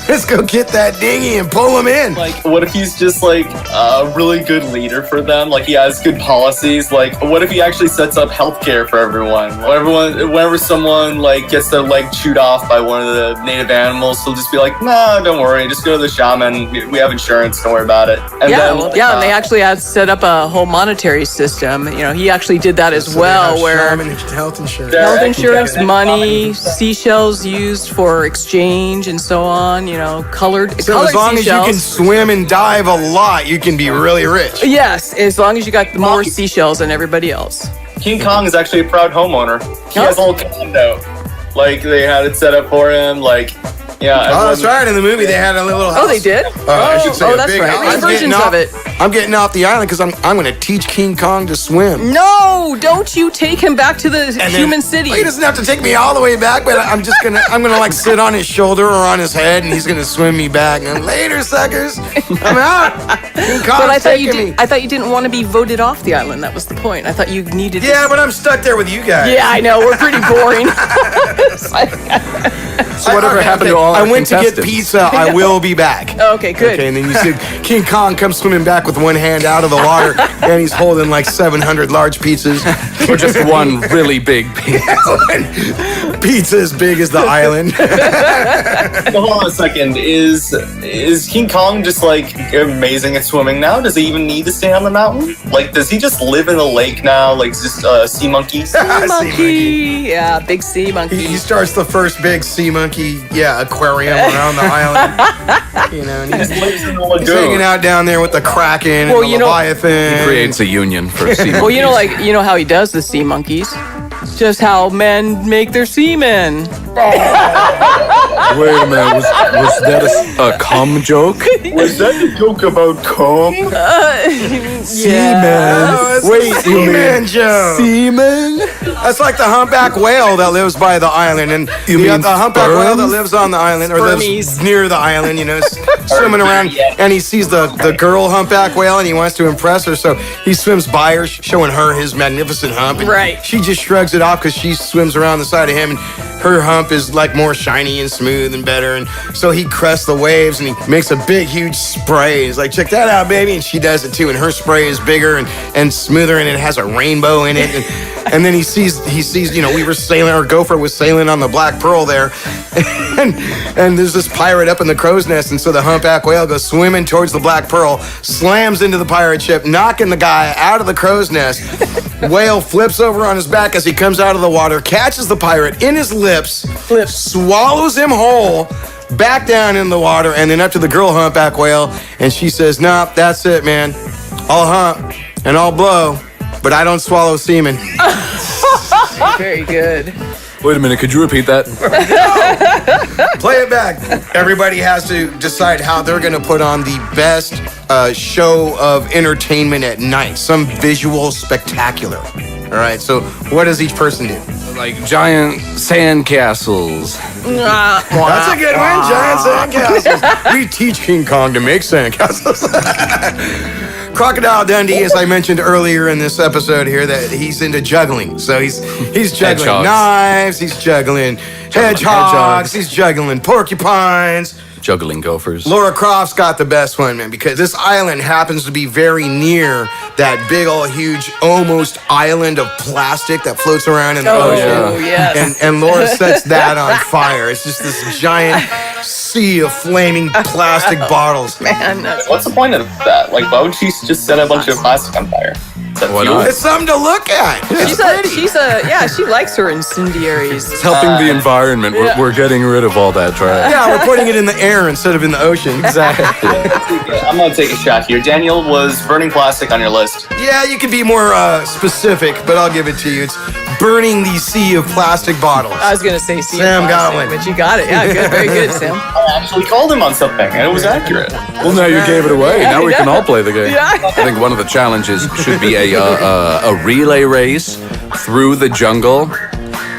S1: Let's go get that dinghy and pull them in.
S4: Like, what if he's just like a really good leader for them? Like, he has good policies. Like, what if he actually sets up healthcare for everyone? Whenever someone like gets their leg chewed off by one of the native animals, he'll just be like, "Nah, don't worry. Just go to the shaman. We have insurance. Don't worry about it." And
S2: And they actually had set up a whole monetary system. You know, he actually did that as
S1: So they
S2: well,
S1: have
S2: where
S1: shaman and health insurance.
S2: health
S4: Yeah.
S2: insurance,
S4: Yeah.
S2: money, seashells used for exchange, and so on. You know, colored
S1: So
S2: colored
S1: as long as you
S2: seashells.
S1: can swim and dive a lot, you can be really rich.
S2: Yes, as long as you got more seashells than everybody else.
S4: King Kong is actually a proud homeowner. He has a whole condo. Like, they had it set up for him. Like, yeah.
S1: Oh, that's
S4: everyone-
S1: right. In the movie, they had a little house.
S2: Oh, they did?
S1: I should say
S2: oh,
S1: a
S2: that's
S1: big
S2: right.
S1: house.
S2: There's versions of it.
S1: I'm getting off the island because I'm going to teach King Kong to swim.
S2: No, don't you take him back to the
S1: And then-
S2: human city.
S1: He doesn't have to take me all the way back, but I'm gonna like sit on his shoulder or on his head, and he's gonna swim me back. And later, suckers, I'm out. King Kong's
S2: But I thought
S1: taking me.
S2: I thought you didn't want to be voted off the island. That was the point. I thought you needed.
S1: Yeah,
S2: to...
S1: but I'm stuck there with you guys.
S2: Yeah, I know. We're pretty boring.
S3: So whatever happened to all
S1: I
S3: our
S1: went to get
S3: contestants?
S1: pizza. I will be back.
S2: Okay, good.
S1: Okay, and then you said King Kong comes swimming back with one hand out of the water, and he's holding like 700 large pizzas.
S3: Or just one really big piece.
S1: Pizza as big as the island.
S4: Hold on a second. Is King Kong just like amazing at swimming now? Does he even need to stay on the mountain? Like, does he just live in the lake now? Like, just sea monkeys?
S2: Sea monkey. Yeah, big sea monkey.
S1: He starts the first big sea monkey, aquarium around the island. You know, and he's
S4: Lives in the
S1: He's hanging
S4: lagoon.
S1: out down there with the Kraken
S2: Well,
S1: and
S2: you
S1: the
S2: know-
S1: Leviathan.
S3: Creates a union for sea
S2: Well, you know,
S3: monkeys.
S2: you know how he does the sea monkeys. Just how men make their semen.
S3: Wait a minute, was that a cum joke?
S4: Was that a joke about cum?
S2: Yeah.
S1: Wait, Seaman Joe.
S3: Seaman?
S1: That's like the humpback whale that lives by the island, and you got
S3: mean
S1: the humpback whale that
S3: sperms?
S1: lives on the island or lives
S2: Spermies.
S1: near the island, swimming around, and he sees the girl humpback whale, and he wants to impress her, so he swims by her, showing her his magnificent hump, and
S2: Right.
S1: she just shrugs it off because she swims around the side of him, and her hump is like more shiny and smooth and better, and so he crests the waves and he makes a big huge spray. He's like, check that out, baby, and she does it too, and her spray is bigger and smoother, and it has a rainbow in it, and then he sees we were sailing, our gopher was sailing on the Black Pearl there, and there's this pirate up in the crow's nest, and so the humpback whale goes swimming towards the Black Pearl, slams into the pirate ship, knocking the guy out of the crow's nest. Whale flips over on his back as he comes out of the water, catches the pirate in his lips, swallows him whole, back down in the water, and then up to the girl humpback whale, and she says, "Nah, that's it, man. I'll hump and I'll blow, but I don't swallow semen."
S2: Very good.
S3: Wait a minute, could you repeat that?
S1: Play it back. Everybody has to decide how they're going to put on the best show of entertainment at night. Some visual spectacular. All right, so what does each person do?
S3: Like giant sand castles.
S1: That's a good one, giant sandcastles. We teach King Kong to make sandcastles. Crocodile Dundee, as I mentioned earlier in this episode here, that he's into juggling. So he's juggling
S3: Hedgehogs.
S1: knives, he's juggling hedgehogs, he's juggling porcupines.
S3: Juggling gophers.
S1: Lara Croft's got the best one, man, because this island happens to be very near that big old huge almost island of plastic that floats around in the ocean.
S2: Oh, yes.
S1: And Laura sets that on fire. It's just this giant sea of flaming plastic bottles.
S2: Man, that's
S4: What's the point of that? Like, why would she just set a bunch of plastic on fire? Is that
S3: Why
S4: fuel?
S3: not?
S1: It's something to look at.
S2: she likes her incendiaries.
S3: It's helping the environment.
S2: yeah.
S3: We're getting rid of all that trash.
S1: Yeah, we're putting it in the air instead of in the ocean. Exactly.
S4: I'm gonna take a shot here. Daniel, was burning plastic on your list?
S1: Yeah, you can be more specific, but I'll give it to you. It's burning the sea of plastic bottles.
S2: I was gonna say sea
S1: Sam
S2: of
S1: got
S2: plastic,
S1: one.
S2: but you got it. Yeah, good, very good, Sam.
S4: I actually called him on something, and it was accurate.
S3: Well, now you gave it away. Now we can all play the game.
S2: Yeah.
S3: I think one of the challenges should be a relay race through the jungle.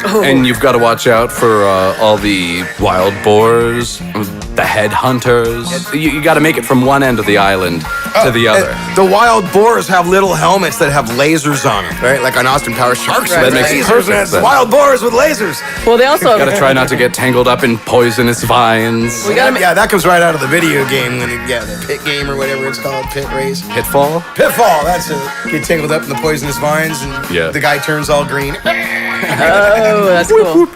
S3: And you've got to watch out for all the wild boars, the headhunters. You got to make it from one end of the island to the other.
S1: The wild boars have little helmets that have lasers on them, right? Like on Austin Powers, sharks
S2: Right,
S1: with
S3: that makes
S1: lasers.
S3: perfect
S1: and it's
S3: sense.
S1: wild boars with lasers.
S2: Well, they also
S3: Got to try not to get tangled up in poisonous vines.
S2: We gotta
S1: Yeah, that comes right out of the video game when the pit game or whatever it's called, pit race.
S3: Pitfall?
S1: Pitfall, that's it. Get tangled up in the poisonous vines and
S3: Yeah.
S1: the guy turns all green.
S2: Oh, that's cool.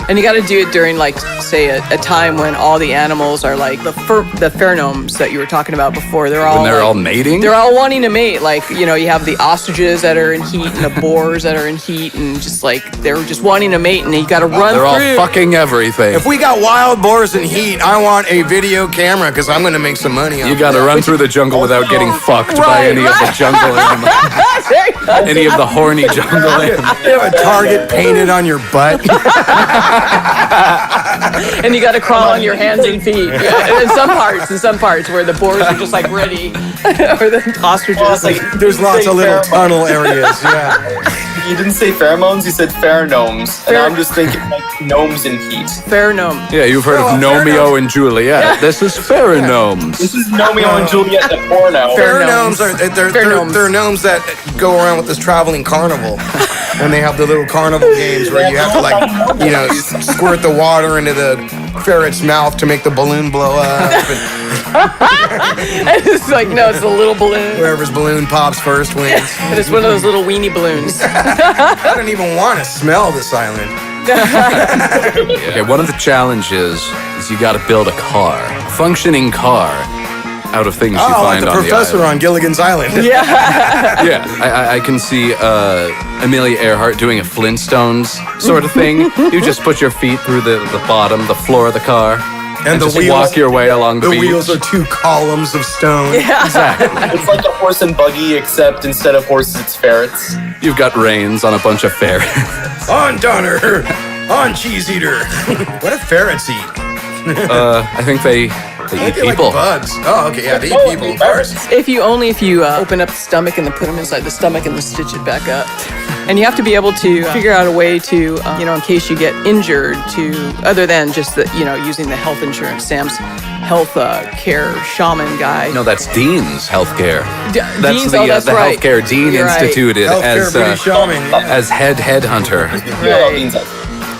S2: And you got to do it during, like, say, a time when all the animals are like the pheromones that you were talking about before. They're all
S3: When they're
S2: like-
S3: all mating?
S2: They're all wanting to mate. Like, you have the ostriches that are in heat and the boars that are in heat, and just like they're just wanting to mate, and you got to run
S3: They're all
S2: through.
S3: fucking everything.
S1: If we got wild boars in heat, I want a video camera because I'm going to make some money on
S3: You got to
S1: that.
S3: run through the jungle without getting fucked by
S2: Right,
S3: any of the jungle animals.
S2: There you go.
S3: Any of the horny jungle animals.
S1: You have a target painted on your butt.
S2: And you got to crawl on your hands and feet. Yeah. In some parts where the boars are just like ready, or the ostriches.
S4: Like,
S1: There's lots of little
S4: pheromones.
S1: tunnel areas. Yeah.
S4: You didn't say pheromones, you said pheromones. And I'm just thinking like gnomes in heat.
S2: Pheronome.
S3: Yeah, you've heard of Nomeo and Juliet. This is pheromones.
S4: This is Romeo and Juliet the porno.
S1: Pheromones are
S2: Pheromones.
S1: they're gnomes that go around with this traveling carnival, and they have the little carnival games where you have to squirt the water into the ferret's mouth to make the balloon blow up. And
S2: It's like, no, it's a little balloon.
S1: whoever's balloon pops first wins.
S2: And it's one of those little weenie balloons.
S1: I don't even want to smell this island.
S3: Okay, one of the challenges is you got to build a car, a functioning car, out of things you
S1: Oh, like
S3: find
S1: the
S3: on
S1: professor
S3: the
S1: on Gilligan's Island.
S2: Yeah.
S3: Yeah, I can see Amelia Eirheart doing a Flintstones sort of thing. You just put your feet through the bottom, the floor of the car, and
S1: the
S3: just
S1: wheels-
S3: walk your way along the
S1: The
S3: beach.
S1: wheels are two columns of stone.
S4: It's like a horse and buggy, except instead of horses, it's ferrets.
S3: You've got reins on a bunch of ferrets.
S1: On Donner! On, cheese eater. What do ferrets eat?
S3: I think they eat
S1: They like
S3: people.
S1: bugs. Oh, okay, yeah, they eat people, of course.
S2: If you open up the stomach and then put them inside the stomach and then stitch it back up. And you have to be able to figure out a way to, in case you get injured, other than just using the health insurance, Sam's health care shaman guy.
S3: No, that's Dean's healthcare. That's
S2: Dean's,
S3: the
S2: right.
S3: healthcare Dean
S2: You're right.
S3: instituted
S1: Healthcare British shaman, yeah.
S3: as head hunter.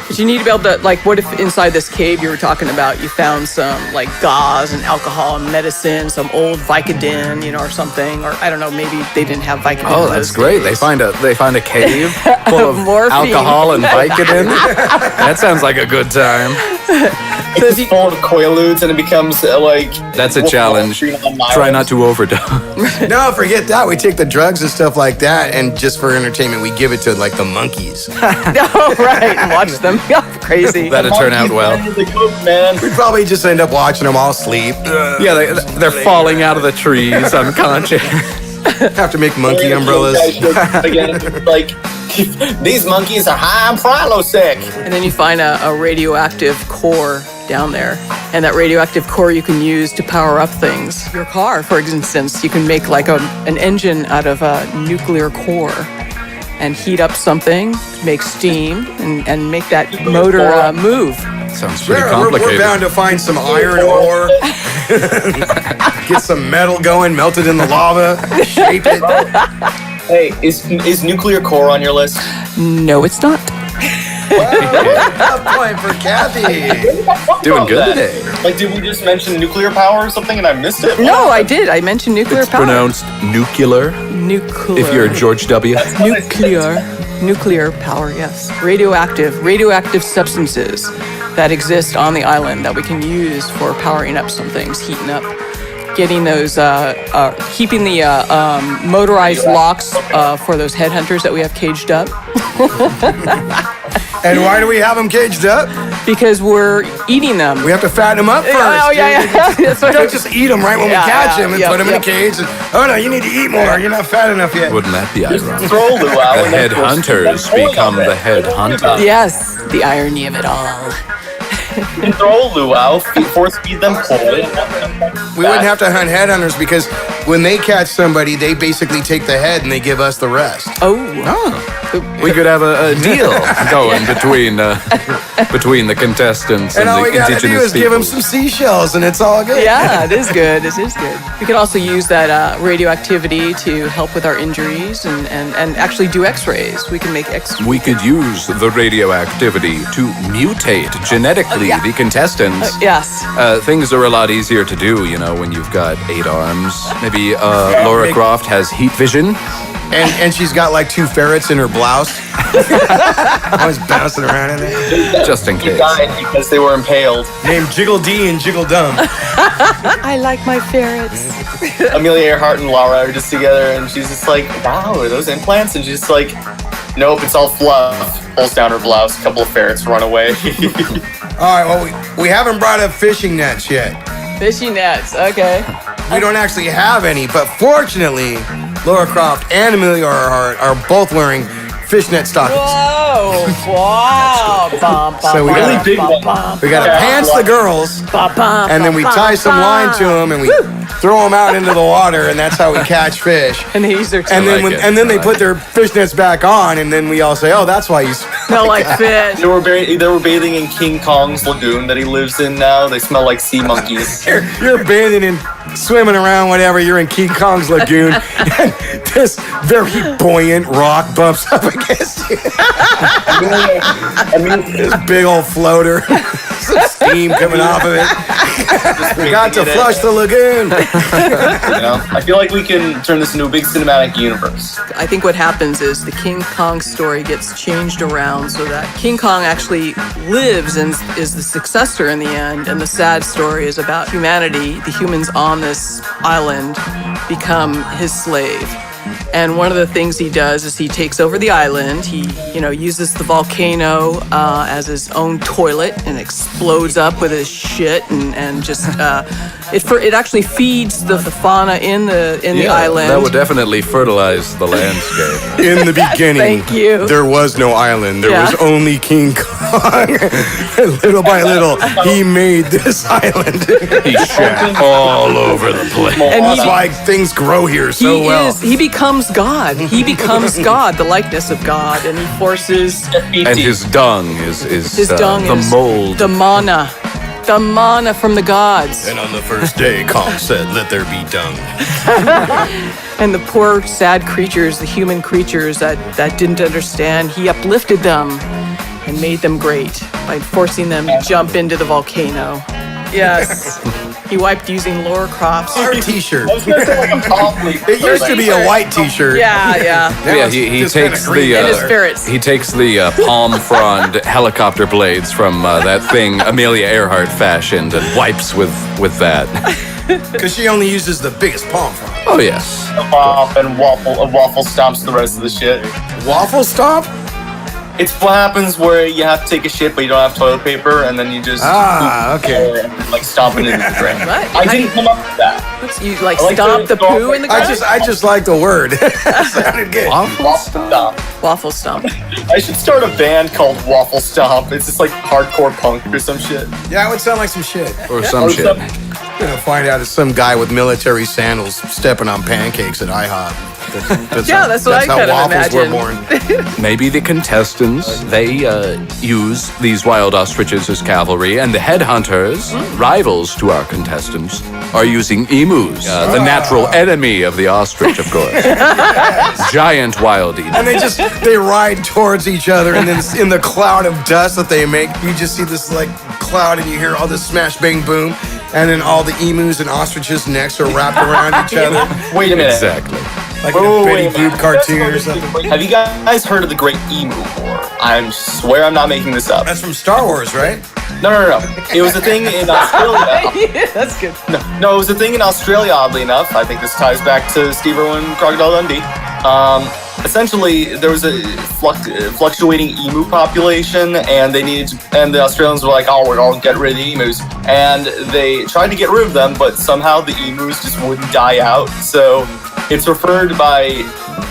S2: But you need to be able to, what if inside this cave you were talking about, you found some, gauze and alcohol and medicine, some old Vicodin, or something, or I don't know, maybe they didn't have Vicodin.
S3: Oh,
S2: in
S3: that's
S2: those
S3: great.
S2: days.
S3: They find a cave full of
S2: Morphine.
S3: alcohol and Vicodin. That sounds like a good time.
S4: It's full of Quaaludes and it becomes
S3: That's a challenge. Try not to overdose.
S1: No, forget that. We take the drugs and stuff like that, and just for entertainment, we give it to, the monkeys.
S2: Oh, right. And watch them go crazy.
S3: That'd turn out well.
S4: Man.
S1: We'd probably just end up watching them all sleep.
S3: Yeah, they're falling out of the trees unconscious.
S1: Have to make monkey umbrellas.
S4: Again, these monkeys are high on prilosec.
S2: And then you find a radioactive core down there. And that radioactive core you can use to power up things. Your car, for instance, you can make an engine out of a nuclear core and heat up something, make steam, and make that motor move.
S3: Sounds pretty
S1: Sure,
S3: complicated.
S1: we're bound to find some iron ore. Get some metal going, melt it in the lava, shape it.
S4: Hey, is nuclear core on your list?
S2: No, it's not.
S1: Tough point for Kathy.
S3: Doing good today.
S4: Did we just mention nuclear power or something and I missed it?
S2: No, I did. I mentioned nuclear
S3: It's
S2: power.
S3: pronounced nuclear.
S2: Nuclear.
S3: If you're George W.
S2: Nuclear power, yes. Radioactive substances that exist on the island that we can use for powering up some things, heating up, getting those, keeping the motorized locks for those headhunters that we have caged up.
S1: And why do we have them caged up?
S2: Because we're eating them.
S1: We have to fatten them up first.
S2: Oh, yeah. That's
S1: We
S2: what
S1: don't just eat them right when we catch them and put them in a cage. And, oh, no, you need to eat more. You're not fat enough yet.
S3: Wouldn't that be ironic?
S4: Throw luau.
S3: The head hunters become the head hunter.
S2: Yes, the irony of it all.
S4: And throw luau, force feed them cold.
S1: We wouldn't have to hunt headhunters because when they catch somebody, they basically take the head and they give us the rest.
S2: Oh.
S3: We could have a deal going between the contestants and
S1: And all
S3: the
S1: we gotta do
S3: indigenous
S1: is give them some seashells and it's all good.
S2: Yeah, it is good. It is good. We could also use that radioactivity to help with our injuries and actually do x-rays. We can make x-rays.
S3: We could use the radioactivity to mutate genetically the contestants.
S2: Yes.
S3: Things are a lot easier to do, when you've got 8 arms. Maybe Lara Croft has heat vision.
S1: And she's got 2 ferrets in her blouse. Always bouncing around in there.
S3: Just in case.
S4: Died because they were impaled.
S1: Named Jiggle D and Jiggle Dum.
S2: I like my ferrets.
S4: Amelia Eirheart and Lara are just together, and she's just like, "Wow, are those implants?" And she's just like, "Nope, it's all fluff." Pulls down her blouse. A couple of ferrets run away.
S1: All right, well, we haven't brought up fishing nets yet.
S2: Fishing nets. Okay.
S1: We don't actually have any, but fortunately, Lara Croft and Amelia Eirheart are both wearing fishnet stockings.
S2: Whoa! Wow!
S1: So we
S4: Really
S1: gotta,
S4: big one.
S1: we gotta pants the girls, and then we tie some line to them, and we throw them out into the water, and that's how we catch fish.
S2: And they use their
S1: And then
S3: like it.
S1: and then they put their fishnets back on, and then we all say, "Oh, that's why you
S2: smell like fish."
S4: They were bathing in King Kong's lagoon that he lives in now. They smell like sea monkeys.
S1: You're bathing and swimming around, whatever. You're in King Kong's lagoon, and this very buoyant rock bumps up against you. This big old floater, some steam coming off of it. Got to flush the lagoon.
S4: I feel like we can turn this into a big cinematic universe.
S2: I think what happens is the King Kong story gets changed around so that King Kong actually lives and is the successor in the end, and the sad story is about humanity. The humans on this island become his slave. And one of the things he does is he takes over the island. He, uses the volcano as his own toilet and explodes up with his shit and just it actually feeds the fauna in the island.
S3: That would definitely fertilize the landscape.
S1: In the beginning,
S2: Thank you.
S1: there was no island. There was only King Kong. Little by little, he made this island.
S3: He shat all over the place.
S2: And
S1: That's why things grow here so well.
S2: He becomes God. He becomes God, the likeness of God, and he forces
S3: And his dung is
S2: his dung
S3: the
S2: is
S3: mold.
S2: the mana from the gods.
S1: And on the first day, Kong said, "Let there be dung."
S2: And the poor, sad creatures, the human creatures that didn't understand, he uplifted them and made them great by forcing them to jump into the volcano. Yes. He wiped using Lara Croft's.
S1: Our T-shirt.
S4: I was gonna say like a palm leaf.
S1: It used to be a white T-shirt.
S2: Yeah.
S1: Now
S3: Yeah,
S1: it's
S3: he
S1: just
S3: takes
S1: kinda green
S3: the
S2: And his
S1: color.
S2: ferrets.
S3: he takes the palm frond helicopter blades from that thing Amelia Eirheart fashioned and wipes with that.
S1: Because she only uses the biggest palm frond.
S3: Oh yes.
S4: Off and waffle stomps the rest of the shit.
S1: Waffle stomp?
S4: It's what happens where you have to take a shit, but you don't have toilet paper, and then you just
S1: okay.
S4: and then, like stomp it into the drain.
S2: What?
S4: I didn't come up with that.
S2: You like
S4: I like
S2: stomp
S4: to
S2: the poo in the ground?
S1: I just like the word. Sounded good.
S4: Waffle stomp.
S2: Waffle stomp.
S4: I should start a band called Waffle Stomp. It's just like hardcore punk or some shit.
S1: Yeah, it would sound like some shit.
S3: Or some
S4: Or
S3: shit.
S4: some-
S1: You're gonna find out it's some guy with military sandals stepping on pancakes at IHOP.
S2: That's what I
S1: how
S2: kind of
S1: waffles were
S2: imagine.
S1: born.
S3: Maybe the contestants, they use these wild ostriches as cavalry, and the headhunters, rivals to our contestants, are using emus, the natural enemy of the ostrich, of course. Giant wild emus.
S1: And they ride towards each other, and then in the cloud of dust that they make, you just see this like cloud, and you hear all this smash, bang, boom, and then all the emus and ostriches' necks are wrapped around each other,
S4: Wait a minute.
S3: Exactly.
S1: like in a
S4: Wait
S1: Betty
S4: a minute.
S1: Boop cartoon or something.
S4: Have you guys heard of the Great Emu War? I swear I'm not making this up.
S1: That's from Star Wars, right?
S4: No. It was a thing in Australia.
S2: That's good.
S4: No, it was a thing in Australia, oddly enough. I think this ties back to Steve Irwin Crocodile Dundee. Essentially, there was a fluctuating emu population, and and the Australians were like, "Oh, we're gonna get rid of the emus," and they tried to get rid of them, but somehow the emus just wouldn't die out. So it's referred by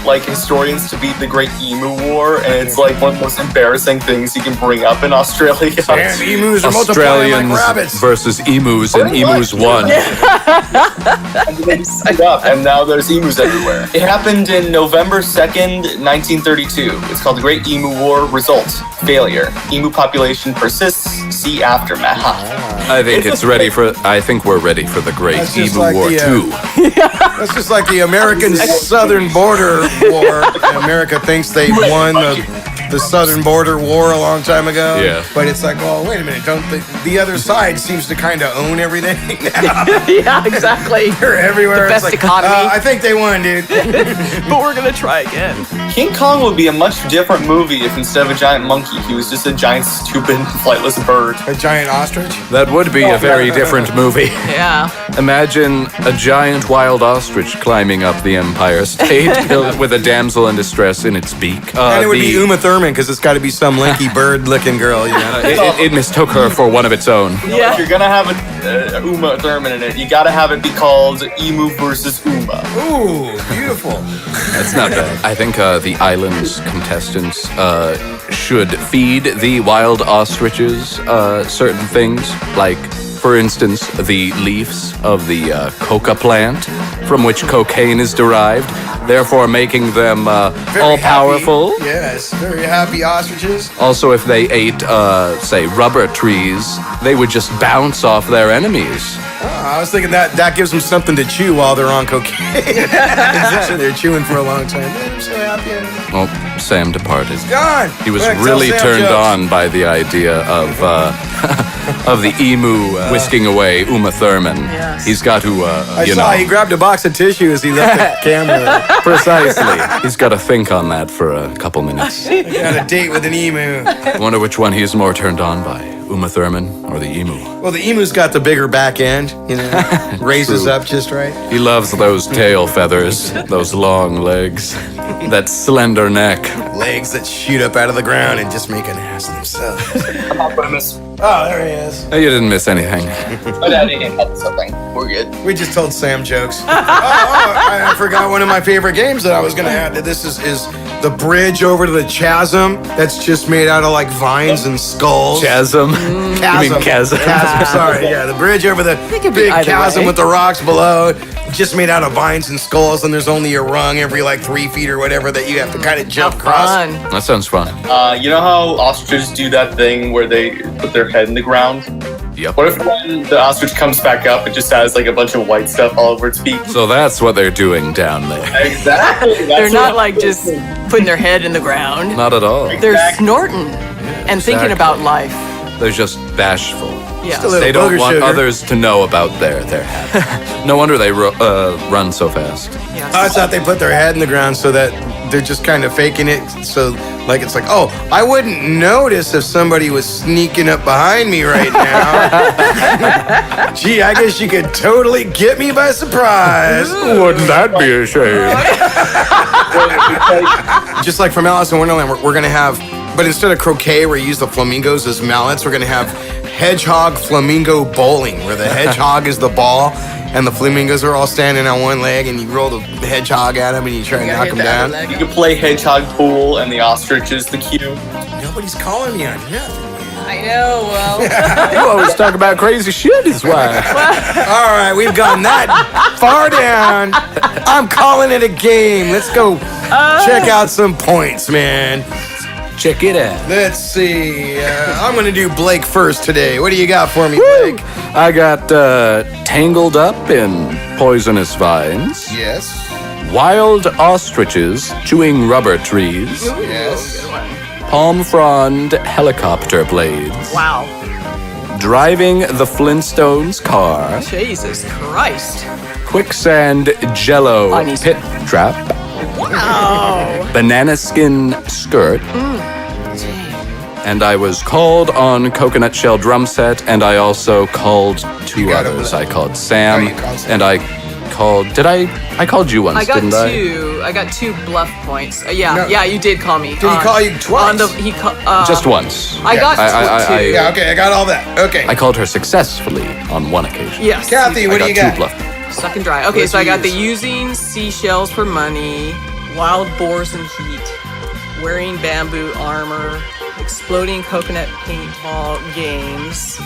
S4: like historians to be the Great Emu War, and it's like one of the most embarrassing things you can bring up in Australia.
S1: Damn, emus are multiplying like
S3: Australians
S1: rabbits.
S3: versus emus, and emus won.
S4: And they screwed up, and now there's emus everywhere. It happened in November 2nd, 1932. It's called the Great Emu War. Results: failure. Emu population persists. See aftermath.
S3: I think I think we're ready for the Great
S1: That's just
S3: Emu
S1: like
S3: War
S1: the,
S3: 2.
S1: That's just like the American Southern Border War. America thinks they won the Southern Border War a long time ago.
S3: Yeah.
S1: But it's like, well, wait a minute. Don't the other side seems to kind of own everything now.
S2: Yeah, exactly.
S1: They're everywhere.
S2: The
S1: It's
S2: best
S1: like,
S2: economy.
S1: I think they won, dude.
S2: But we're gonna try again.
S4: King Kong would be a much different movie if instead of a giant monkey, he was just a giant, stupid, flightless bird.
S1: A giant ostrich.
S3: That would be a very different movie.
S2: Yeah.
S3: Imagine a giant wild ostrich climbing up the Empire State Hill with a damsel in distress in its beak.
S1: And it would be Uma Thurman because it's got to be some lanky bird-looking girl, you know.
S3: It mistook her for one of its own.
S2: Yeah.
S4: If you're gonna have a Uma Thurman in it, you gotta have it be called Emu versus Uma.
S1: Ooh, beautiful.
S3: That's not bad. I think the island's contestants should feed the wild ostriches certain things, like, for instance, the leaves of the coca plant, from which cocaine is derived, therefore making them
S1: Very
S3: all-powerful.
S1: happy. Yes, very happy ostriches.
S3: Also, if they ate, say, rubber trees, they would just bounce off their enemies.
S1: I was thinking that gives them something to chew while they're on cocaine. So they're chewing for a long time. Man, I'm so happy.
S3: Well, Sam departed.
S1: Gone.
S3: He was
S1: Quick, tell
S3: really
S1: Sam
S3: turned
S1: jokes.
S3: on by the idea of of the emu whisking away Uma Thurman.
S2: Yes.
S3: He's got to,
S1: I
S3: you
S1: saw
S3: know,
S1: he grabbed a box of tissue as he left the camera.
S3: precisely. He's got to think on that for a couple minutes.
S1: He had a date with an emu.
S3: I wonder which one he's more turned on by, Uma Thurman or the emu.
S1: Well, the emu's got the bigger back end, raises
S3: True.
S1: up just right.
S3: He loves those tail feathers, those long legs, that slender neck.
S1: Legs that shoot up out of the ground and just make an ass of themselves.
S4: I'm not gonna miss.
S1: Oh, there he is.
S3: You didn't miss anything.
S4: My daddy didn't help something. We're good.
S1: We just told Sam jokes. I forgot one of my favorite games that I was going to add to this is the bridge over to the chasm that's just made out of like vines and skulls.
S3: Chasm.
S1: Chasm.
S3: You mean chasm?
S1: Chasm, sorry. Yeah, the bridge over the
S2: could be
S1: big
S2: either
S1: chasm
S2: way.
S1: with the rocks below, just made out of vines and skulls, and there's only a rung every like 3 feet or whatever that you have to kind of jump across.
S2: Fun.
S3: That sounds fun.
S4: You know how ostriches do that thing where they put their head in the ground?
S3: Yep.
S4: What if when the ostrich comes back up, it just has like a bunch of white stuff all over its beak?
S3: So that's what they're doing down there.
S4: Exactly.
S2: They're not like just putting their head in the ground.
S3: Not at all.
S2: They're
S4: Exactly.
S2: snorting and thinking
S3: exactly.
S2: about life.
S3: They're just bashful.
S2: Yeah.
S1: Just a little
S3: They don't
S1: booger
S3: want
S1: sugar.
S3: others to know about their habit. No wonder they run so fast.
S2: Yes.
S1: I thought they put their head in the ground so that they're just kind of faking it. So, like, it's like, oh, I wouldn't notice if somebody was sneaking up behind me right now. Gee, I guess you could totally get me by surprise.
S3: Wouldn't that be a shame?
S1: Just like from Alice in Wonderland, we're going to have, but instead of croquet, where you use the flamingos as mallets, we're going to have hedgehog flamingo bowling, where the hedgehog is the ball and the flamingos are all standing on one leg, and you roll the hedgehog at them and you try to knock them down.
S4: You can play hedgehog pool and the ostrich is the cue.
S1: Nobody's calling me on nothing.
S2: I know. Well,
S3: You always talk about crazy shit, is why.
S1: All right, we've gone that far down. I'm calling it a game. Let's go check out some points, man.
S3: Check it out.
S1: Let's see. I'm going to do Blake first today. What do you got for me, Blake?
S3: I got tangled up in poisonous vines,
S1: Yes.
S3: wild ostriches chewing rubber trees,
S1: Yes.
S3: palm frond helicopter blades,
S2: wow.
S3: driving the Flintstones car,
S2: Jesus Christ.
S3: quicksand jello
S2: I need
S3: pit trap,
S2: Wow.
S3: banana skin skirt, and I was called on coconut shell drum set, and I also called two
S1: got it.
S3: others. I called Sam,
S1: Oh, you called Sam.
S3: and I called. I called you once,
S2: I got
S3: didn't
S2: two. I got 2 bluff points. Yeah,
S1: No.
S2: yeah, you did call me.
S1: Did he call you twice?
S2: On the, he call,
S3: Just once.
S2: I got two.
S1: Yeah, okay, I got all that. Okay.
S3: I called her successfully on one occasion.
S2: Yes.
S1: Kathy,
S3: I
S1: what do you
S3: two
S1: got?
S3: bluff.
S2: Suck and dry. Okay,
S1: What'd
S2: so I
S1: you
S2: got the
S1: use?
S2: using seashells for money, wild boars in heat, wearing bamboo armor, exploding coconut paintball games,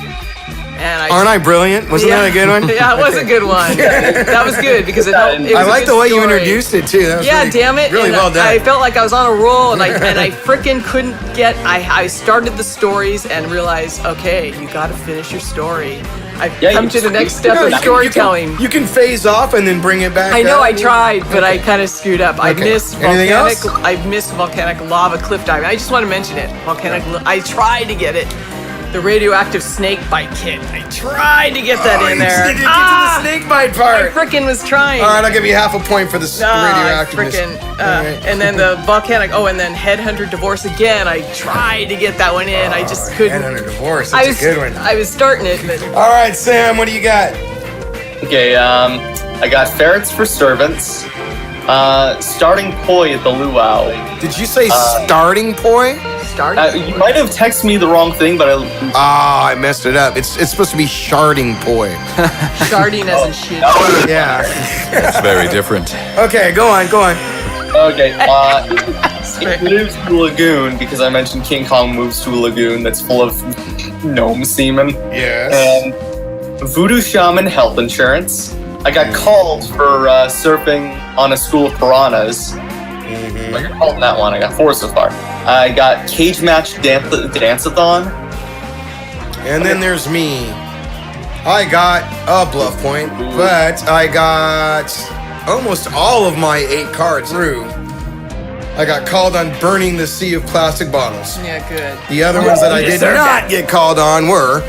S2: and
S1: Aren't I brilliant? Wasn't that a good one?
S2: Yeah, it was a good one. That was good because it helped. It
S1: I
S2: was a
S1: like
S2: good
S1: the way you
S2: story.
S1: introduced it, too. That was
S2: Yeah,
S1: really,
S2: damn it!
S1: Really
S2: and
S1: well done.
S2: I felt like I was on a roll, and I freaking couldn't get. I started the stories and realized, okay, you got to finish your story. I've
S4: Yeah,
S2: come
S4: you
S2: to the
S4: just-
S2: next step
S1: No,
S2: of storytelling.
S1: You can phase off and then bring it back
S2: I know
S1: up.
S2: I tried, but I kind of screwed up. I
S1: Okay.
S2: missed
S1: Anything
S2: volcanic.
S1: else?
S2: I missed volcanic lava cliff diving. I just want to mention it. I tried to get it. The radioactive snake bite kit. I tried to get that in there.
S1: You didn't get to the snake bite
S2: I
S1: part.
S2: freaking was trying.
S1: All right, I'll give you half a point for the radioactiveness.
S2: Freaking,
S1: All right.
S2: and then the volcanic. Oh, and then headhunter divorce again. I tried to get that one in. I just couldn't.
S1: Headhunter divorce.
S2: I
S1: That's
S2: was
S1: a good one.
S2: I was starting it, but
S1: All right, Sam, what do you got?
S4: Okay, I got ferrets for servants. Starting poi at the luau.
S1: Did you say starting point?
S2: started.
S4: You might have texted me the wrong thing, but
S1: Ah, I messed it up. It's supposed to be sharding poi.
S2: Sharding as in shit.
S1: Yeah.
S3: It's very different.
S1: Okay, go on.
S4: okay. It moves to a lagoon because I mentioned King Kong moves to a lagoon that's full of gnome semen.
S1: Yes.
S4: And Voodoo Shaman health insurance. I got called for surfing on a school of piranhas. I got called in that one. I got 4 so far. I got cage match dance-a-thon.
S1: And then there's me. I got a bluff point, but I got almost all of my 8 cards through. I got called on burning the sea of plastic bottles.
S2: Yeah, good.
S1: The other ones that I did not get called on were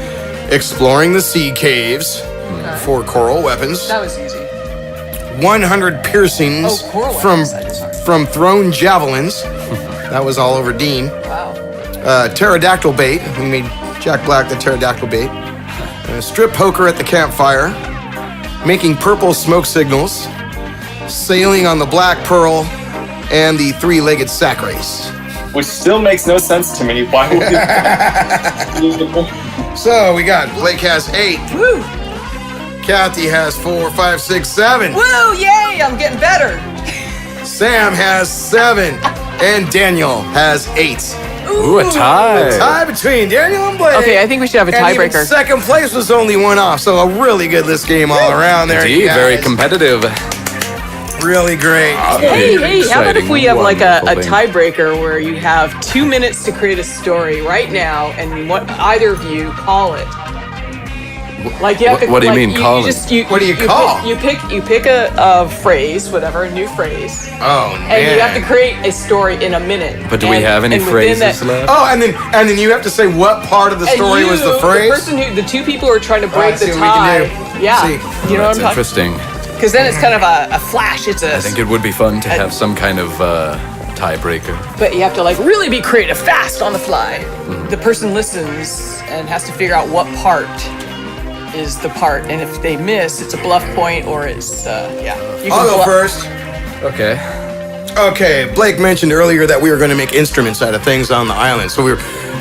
S1: exploring the sea caves for coral weapons,
S2: That was easy.
S1: 100 piercings
S2: Oh, coral
S1: from
S2: weapons.
S1: from thrown javelins. That was all over Dean.
S2: Wow.
S1: Pterodactyl bait. We made Jack Black, the pterodactyl bait. Strip poker at the campfire. Making purple smoke signals. Sailing on the Black Pearl. And the three-legged sack race.
S4: Which still makes no sense to me. Why would
S1: So we got Blake has 8.
S2: Woo!
S1: Kathy has 4, 5, 6, 7.
S2: Woo! Yay! I'm getting better.
S1: Sam has 7. And Daniel has 8.
S3: Ooh, a tie.
S1: Tie between Daniel and Blake.
S2: Okay, I think we should have a
S1: And even
S2: tiebreaker.
S1: second place was only 1 off, so a really good list game all around there.
S3: Indeed,
S1: you guys.
S3: very competitive.
S1: Really great.
S2: Hey, how about if we have like a
S3: Wonderful thing.
S2: tiebreaker where you have 2 minutes to create a story right now, and what either of you call it? Like you have to,
S3: What do you
S2: like,
S3: mean, call it?
S1: What do you call?
S2: You pick a phrase, whatever, a new phrase,
S1: Oh, man.
S2: and you have to create a story in a minute.
S3: But do we have any
S2: and within
S3: phrases
S2: that-
S3: left?
S1: Oh, and then you have to say what part of the
S2: And
S1: story was the phrase?
S2: The two people who are trying to break
S1: Let's see
S2: the
S1: what we
S2: tie.
S1: can do.
S2: Yeah,
S1: See.
S2: you know
S3: That's
S2: what I'm talking.
S3: interesting.
S2: Because then it's kind of a flash. It's a.
S3: I think it would be fun to have some kind of tiebreaker.
S2: But you have to like really be creative, fast, on the fly.
S3: Mm-hmm.
S2: The person listens and has to figure out what part is the part, and if they miss, it's a bluff point, or it's yeah. You
S1: I'll go
S2: bluff-
S1: first.
S3: Okay.
S1: Okay, Blake mentioned earlier that we were going to make instruments out of things on the island. So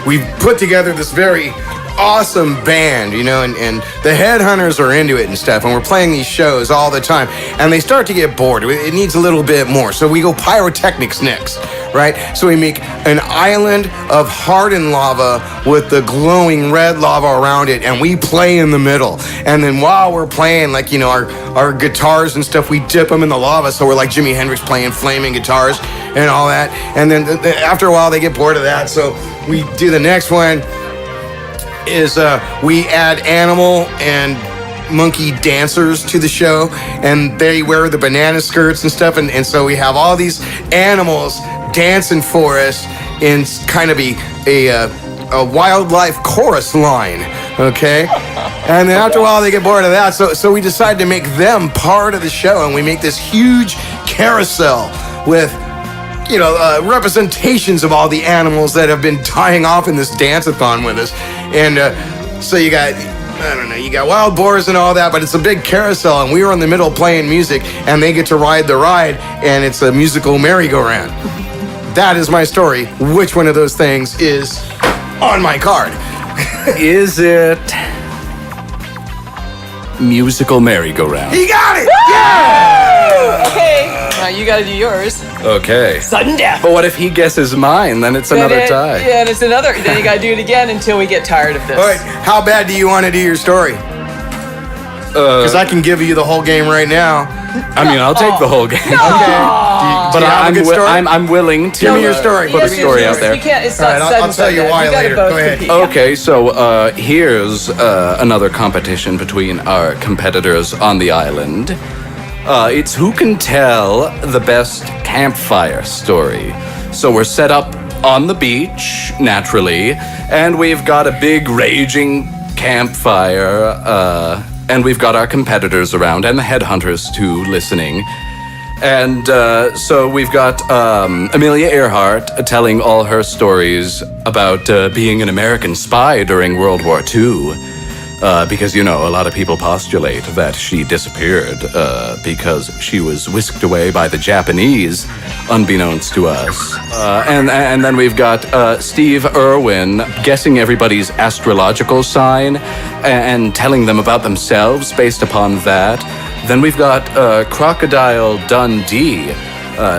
S1: we put together this very awesome band, you know, and the headhunters are into it and stuff, and we're playing these shows all the time, and they start to get bored. It needs a little bit more, so we go pyrotechnics next, right? So we make an island of hardened lava with the glowing red lava around it, and we play in the middle. And then while we're playing, like, you know, our guitars and stuff, we dip them in the lava, so we're like Jimi Hendrix playing flaming guitars and all that. And then after a while, they get bored of that, so we do the next one. Is we add animal and monkey dancers to the show, and they wear the banana skirts and stuff, and so we have all these animals dancing for us in kind of a wildlife chorus line, okay? And then after a while they get bored of that, so we decide to make them part of the show, and we make this huge carousel with, you know, representations of all the animals that have been dying off in this dance-a-thon with us. And so you got, I don't know, you got wild boars and all that, but it's a big carousel, and we were in the middle playing music, and they get to ride the ride, and it's a musical merry-go-round. That is my story. Which one of those things is on my card?
S3: Is it musical merry-go-round?
S1: You got it! Yeah!
S2: Okay, now you got to do yours.
S3: Okay.
S2: Sudden death.
S3: But what if he guesses mine? Then it's another tie.
S2: Yeah, and it's another. Then you got to do it again until we get tired of this.
S1: All right, how bad do you want to do your story? Because I can give you the whole game right now.
S3: I mean, I'll take the whole game.
S1: Okay. Do you have a good story?
S3: I'm willing to
S1: Give me your story.
S3: put a
S2: Yes,
S3: story
S2: yes,
S3: out there.
S2: You can't. It's
S1: All
S2: not
S1: right,
S2: sudden.
S1: I'll tell you
S2: sudden.
S1: why
S2: You gotta
S1: later.
S2: both
S1: Go ahead.
S2: compete.
S3: Okay, so here's another competition between our competitors on the island. It's who can tell the best campfire story. So we're set up on the beach, naturally, and we've got a big raging campfire, and we've got our competitors around and the headhunters too listening. And so we've got Amelia Eirheart telling all her stories about being an American spy during World War II. Because, you know, a lot of people postulate that she disappeared because she was whisked away by the Japanese, unbeknownst to us. And then we've got Steve Irwin guessing everybody's astrological sign and telling them about themselves based upon that. Then we've got Crocodile Dundee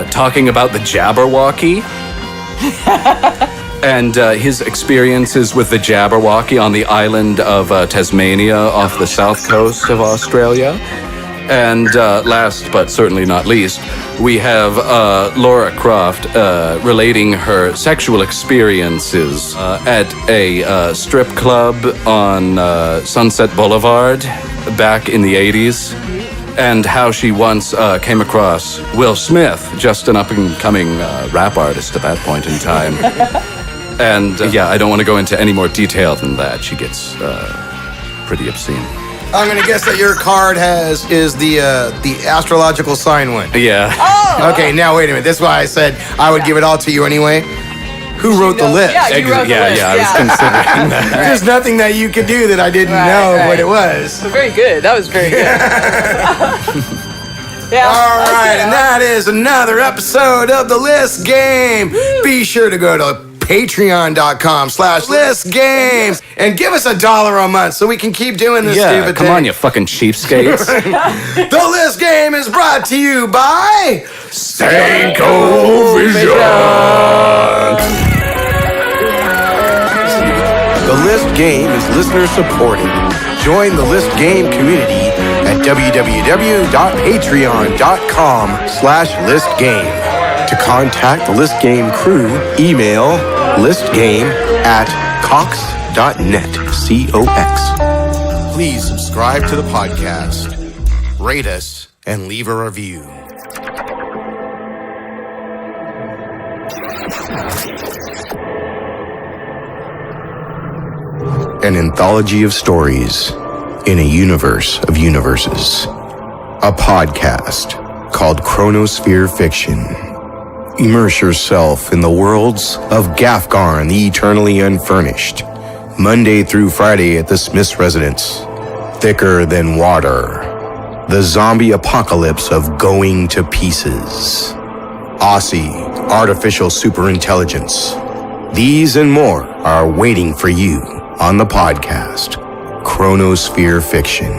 S3: talking about the Jabberwocky. And his experiences with the Jabberwocky on the island of Tasmania off the south coast of Australia. And last but certainly not least, we have Lara Croft relating her sexual experiences at a strip club on Sunset Boulevard back in the 80s. And how she once came across Will Smith, just an up-and-coming rap artist at that point in time. And yeah, I don't want to go into any more detail than that. She gets pretty obscene.
S1: I'm gonna guess that your card is the astrological sign one.
S3: Yeah.
S1: Okay, now wait a minute. That's why I said I would give it all to you anyway. who wrote the list.
S2: Yeah, you wrote the list.
S3: I was considering that.
S1: There's nothing that you could do that I didn't know what it was.
S2: Very good. That was very good. Yeah.
S1: All right, and that is another episode of the List Game. Woo. Be sure to go to patreon.com/listgames and give us $1 a month so we can keep doing this stupid
S3: come
S1: thing.
S3: on, you fucking cheapskates.
S1: The List Game is brought to you by Stanko Vision. The List Game is listener supported. Join the List Game community at www.patreon.com/listgame. To contact the List Game crew, email listgame@cox.net, COX. Please subscribe to the podcast, rate us, and leave a review. An anthology of stories in a universe of universes. A podcast called Chronosphere Fiction. Immerse yourself in the worlds of Gafgarn the Eternally Unfurnished. Monday through Friday at the Smith's residence. Thicker Than Water. The zombie apocalypse of Going to Pieces. Aussie Artificial Superintelligence. These and more are waiting for you on the podcast, Chronosphere Fiction.